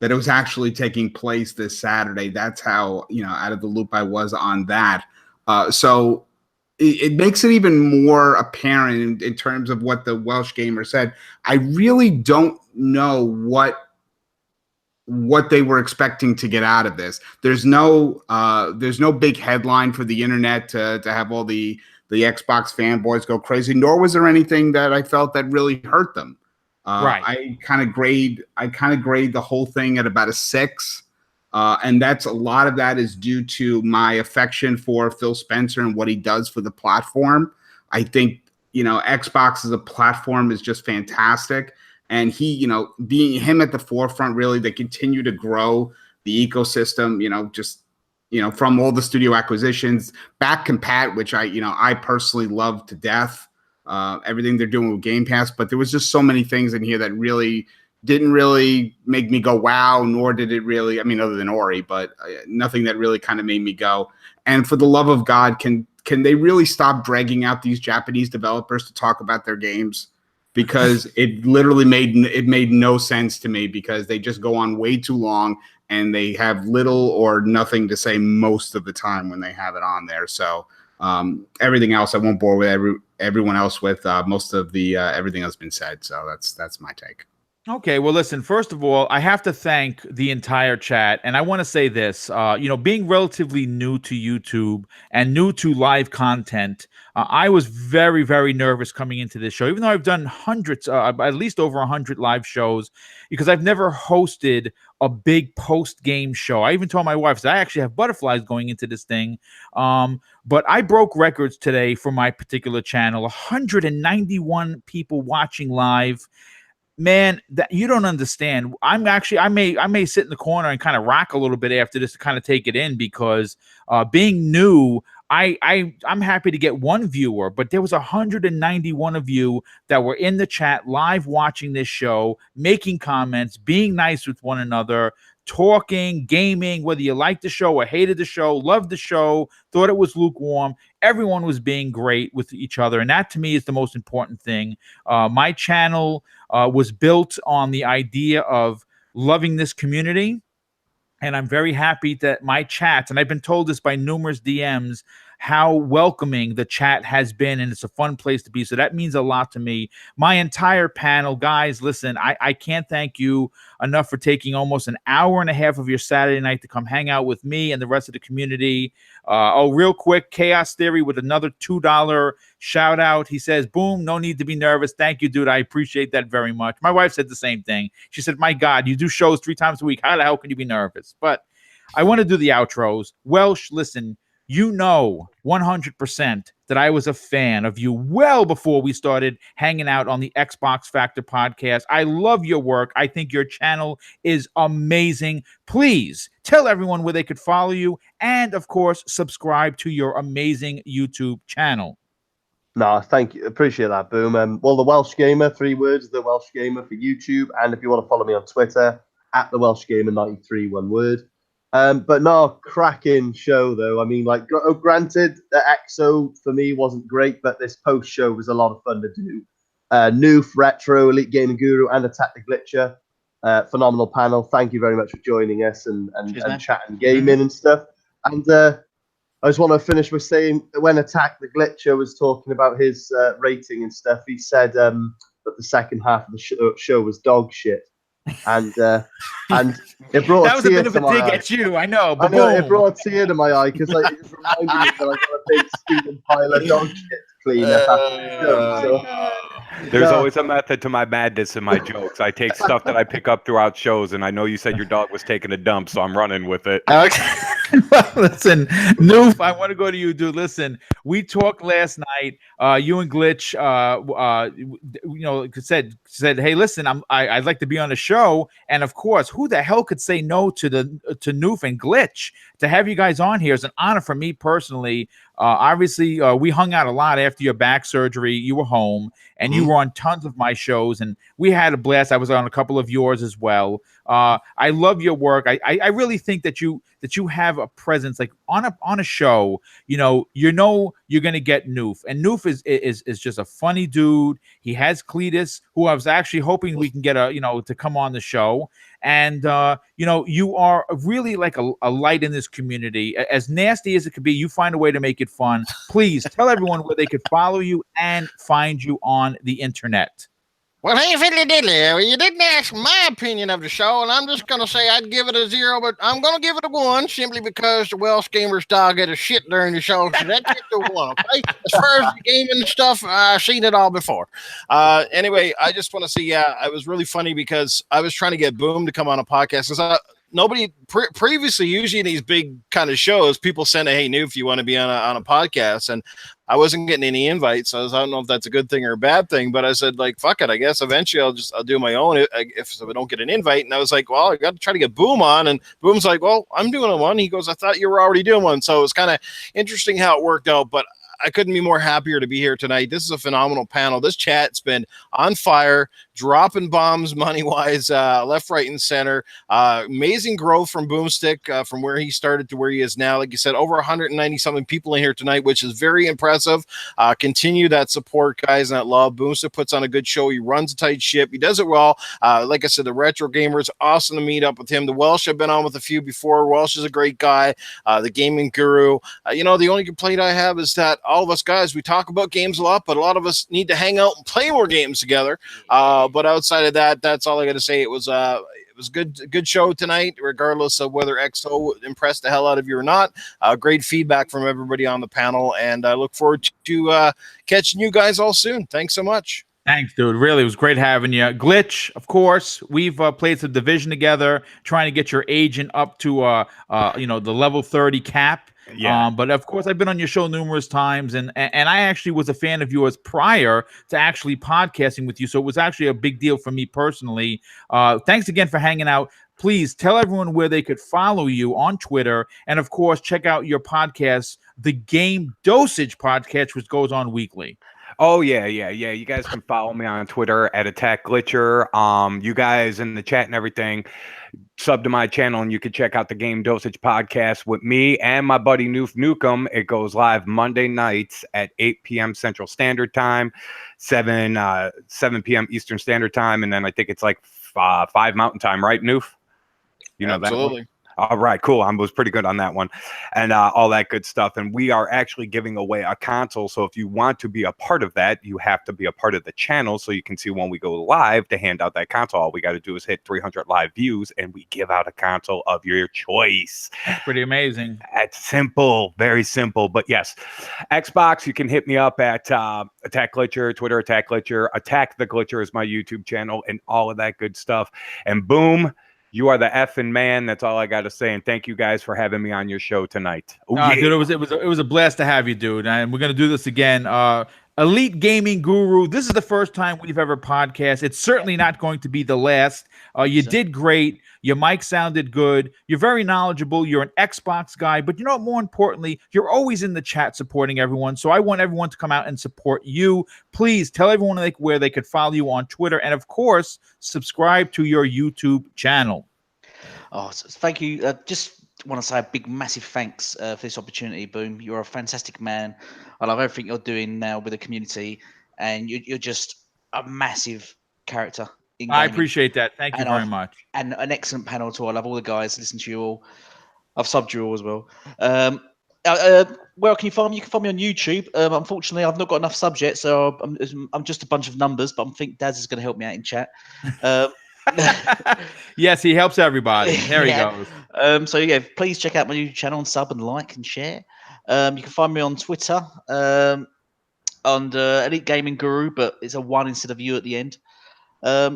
that it was actually taking place this Saturday. That's how, out of the loop I was on that. So it makes it even more apparent in terms of what the Welsh gamer said. I really don't know what they were expecting to get out of this. There's no big headline for the internet to have all the Xbox fanboys go crazy, nor was there anything that I felt that really hurt them. Right. I kind of grade the whole thing at about a 6. And that's a lot of that is due to my affection for Phil Spencer and what he does for the platform. I think, Xbox as a platform is just fantastic. And he, being him at the forefront, really, they continue to grow the ecosystem, from all the studio acquisitions, back compat, which I personally love to death, everything they're doing with Game Pass. But there was just so many things in here that really didn't really make me go wow, nor did it really, I mean, other than Ori, but nothing that really kind of made me go. And for the love of God, can they really stop dragging out these Japanese developers to talk about their games? Because it literally made no sense to me, because they just go on way too long and they have little or nothing to say most of the time when they have it on there. So everything else I won't bore with everyone else with. Most of the everything has been said. So that's my take. Okay, well, listen, first of all, I have to thank the entire chat. And I want to say this, being relatively new to YouTube and new to live content, I was very, very nervous coming into this show, even though I've done hundreds, at least over 100 live shows, because I've never hosted a big post-game show. I even told my wife, I actually have butterflies going into this thing. But I broke records today for my particular channel, 191 people watching live. Man, that you don't understand. I may sit in the corner and kind of rock a little bit after this to kind of take it in, because being new, I'm happy to get one viewer, but there was 191 of you that were in the chat live watching this show, making comments, being nice with one another, talking, gaming, whether you liked the show or hated the show, loved the show, thought it was lukewarm. Everyone was being great with each other, and that to me is the most important thing. My channel was built on the idea of loving this community, and I'm very happy that my chats, and I've been told this by numerous DMs, how welcoming the chat has been, and it's a fun place to be. So that means a lot to me. My entire panel, guys, listen, I can't thank you enough for taking almost an hour and a half of your Saturday night to come hang out with me and the rest of the community. Real quick, Chaos Theory with another $2 shout out. He says, Boom, no need to be nervous. Thank you, dude. I appreciate that very much. My wife said the same thing. She said, my God, you do shows 3 times a week. How the hell can you be nervous? But I want to do the outros. Welsh, listen, you know 100% that I was a fan of you well before we started hanging out on the Xbox Factor podcast. I love your work. I think your channel is amazing. Please tell everyone where they could follow you, and of course, subscribe to your amazing YouTube channel. No, thank you. Appreciate that, Boom. Well, the Welsh Gamer, 3 words, the Welsh Gamer for YouTube. And if you want to follow me on Twitter, at the Welsh Gamer 93, 1 word. But no, cracking show though. I mean, like, granted, the XO for me wasn't great, but this post show was a lot of fun to do. Noof, Retro, Elite Gaming Guru, and Attack the Glitcher. Phenomenal panel. Thank you very much for joining us and chatting gaming and stuff. And I just want to finish with saying, when Attack the Glitcher was talking about his rating and stuff, he said that the second half of the show was dog shit. And it brought that was a bit of a dig eye. at you, I know. But it brought a tear to my eye, because like, it reminded me that I got a big student pile of dog shit to clean up after the show. So, there's always a method to my madness in my jokes. I take stuff that I pick up throughout shows, and I know you said your dog was taking a dump, so I'm running with it. Well, listen, Noof, I want to go to you, dude. Listen, we talked last night. You and Glitch, said, hey, listen, I'd like to be on the show, and of course, who the hell could say no to Noof and Glitch? To have you guys on here is an honor for me personally. Obviously, we hung out a lot after your back surgery. You were home, and you were on tons of my shows, and we had a blast. I was on a couple of yours as well. I love your work. I really think that you have a presence, like on a show. You're going to get Noof, and Noof is just a funny dude. He has Cletus, who I was actually hoping we can get to come on the show. And you are really like a light in this community. As nasty as it could be, you find a way to make it fun. Please tell everyone where they could follow you and find you on the internet. Well, hey, fiddly diddly, you didn't ask my opinion of the show, and I'm just going to say I'd give it a 0, but I'm going to give it a 1 simply because the Welsh Gamer's dog had a shit during the show, so that's just a 1, okay? As far as the gaming stuff, I've seen it all before. Anyway, I just want to say, it was really funny because I was trying to get Boom to come on a podcast, because nobody previously, usually in these big kind of shows, people send hey, Noof, you want to be on a podcast, and I wasn't getting any invites. I don't know if that's a good thing or a bad thing, but I said, like, fuck it. I guess eventually I'll do my own if I don't get an invite. And I was like, well, I got to try to get Boom on. And Boom's like, well, I'm doing one. He goes, I thought you were already doing one. So it's kind of interesting how it worked out. But I couldn't be more happier to be here tonight. This is a phenomenal panel. This chat's been on fire, dropping bombs money-wise, left, right, and center. Amazing growth from BoomStick, from where he started to where he is now. Like you said, over 190-something people in here tonight, which is very impressive. Continue that support, guys, and that love. BoomStick puts on a good show. He runs a tight ship. He does it well. Like I said, the Retro Gamers, awesome to meet up with him. The Welsh, I've been on with a few before. Welsh is a great guy. The Gaming Guru. The only complaint I have is that all of us guys, we talk about games a lot, but a lot of us need to hang out and play more games together. But outside of that, that's all I got to say. It was good show tonight, regardless of whether XO impressed the hell out of you or not. Great feedback from everybody on the panel, and I look forward to catching you guys all soon. Thanks so much. Thanks, dude. Really, it was great having you. Glitch, of course. We've played some Division together, trying to get your agent up to the level 30 cap. Yeah. But of course, I've been on your show numerous times, and I actually was a fan of yours prior to actually podcasting with you. So it was actually a big deal for me personally. Thanks again for hanging out. Please tell everyone where they could follow you on Twitter, and of course, check out your podcast, the Game Dosage Podcast, which goes on weekly. Oh, yeah. You guys can follow me on Twitter at Attack Glitcher. You guys in the chat and everything, sub to my channel, and you can check out the Game Dosage Podcast with me and my buddy Noof Nukem. It goes live Monday nights at 8 p.m. Central Standard Time, 7 p.m. Eastern Standard Time, and then I think it's like 5 Mountain Time, right, Noof? You know Absolutely. that? All right, cool. I was pretty good on that one, and all that good stuff. And we are actually giving away a console. So if you want to be a part of that, you have to be a part of the channel so you can see when we go live to hand out that console. All we got to do is hit 300 live views, and we give out a console of your choice. That's pretty amazing. It's simple, very simple. But yes, Xbox, you can hit me up at Attack Glitcher, Twitter Attack Glitcher. Attack the Glitcher is my YouTube channel, and all of that good stuff. And boom. You are the effing man. That's all I got to say. And thank you guys for having me on your show tonight. Dude, it was a blast to have you, dude. And we're gonna do this again. Elite Gaming Guru. This is the first time we've ever podcast. It's certainly not going to be the last. You did great. Your mic sounded good. You're very knowledgeable. You're an Xbox guy, but more importantly, you're always in the chat supporting everyone. So I want everyone to come out and support you. Please tell everyone where they could follow you on Twitter, and of course, subscribe to your YouTube channel. Oh, thank you. Just want to say a big, massive thanks for this opportunity, Boom. You're a fantastic man. I love everything you're doing now with the community, and you're just a massive character. I appreciate that. Thank you very much. And an excellent panel too. I love all the guys. Listen to you all. I've subbed you all as well. Where can you find me? You can find me on YouTube. Unfortunately, I've not got enough subs yet, so I'm just a bunch of numbers. But I think Daz is going to help me out in chat. Yes, he helps everybody. There he goes. So yeah, please check out my YouTube channel and sub and like and share. You can find me on Twitter under Elite Gaming Guru, but it's a 1 instead of U at the end.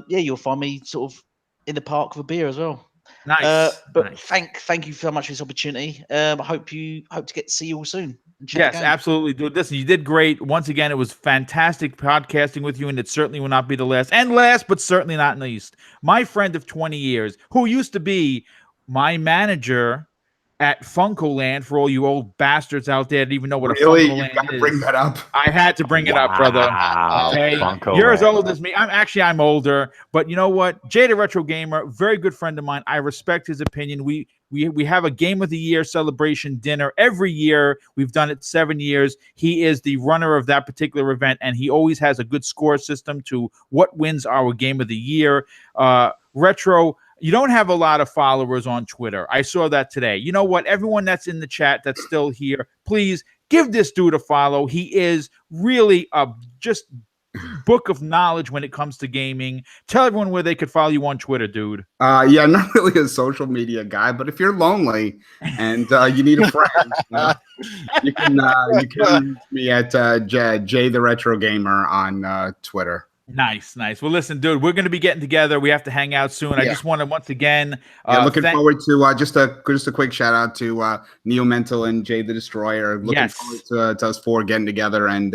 You'll find me sort of in the park with a beer as well. Nice. But nice. Thank you so much for this opportunity. I hope to get to see you all soon. Yes, absolutely, dude. Listen, you did great. Once again, it was fantastic podcasting with you, and it certainly will not be the last. And last, but certainly not least, my friend of 20 years, who used to be my manager at Funkoland, for all you old bastards out there that even know what a Funkoland is. Bring that up. I had to bring it up, brother. Okay? You're as old as me. I'm older, but you know what? Jay the Retro Gamer, very good friend of mine. I respect his opinion. We have a Game of the Year celebration dinner every year. We've done it 7 years. He is the runner of that particular event, and he always has a good score system to what wins our Game of the Year. Retro, you don't have a lot of followers on Twitter. I saw that today. You know what? Everyone that's in the chat that's still here, please give this dude a follow. He is really a just book of knowledge when it comes to gaming. Tell everyone where they could follow you on Twitter, dude. Yeah, not really a social media guy, but if you're lonely and you need a friend, you can reach me at Jay the Retro Gamer on Twitter. Nice. Well, listen, dude, we're going to be getting together. We have to hang out soon. I just want to once again, looking forward to just a quick shout out to Neo Mental and Jay the Destroyer. Looking forward to us four getting together and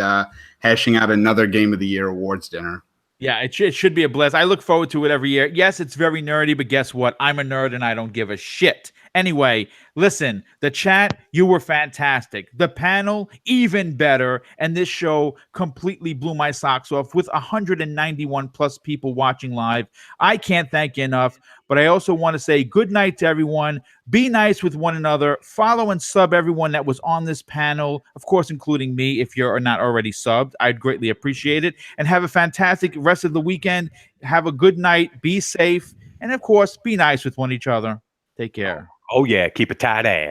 hashing out another Game of the Year awards dinner. Yeah, it should be a blast. I look forward to it every year. Yes, it's very nerdy, but guess what? I'm a nerd and I don't give a shit. Anyway, listen, the chat, you were fantastic. The panel, even better. And this show completely blew my socks off with 191 plus people watching live. I can't thank you enough, but I also want to say good night to everyone. Be nice with one another. Follow and sub everyone that was on this panel, of course, including me. If you're not already subbed, I'd greatly appreciate it. And have a fantastic rest of the weekend. Have a good night. Be safe. And of course, be nice with one each other. Take care. Oh, yeah. Keep it tight ass.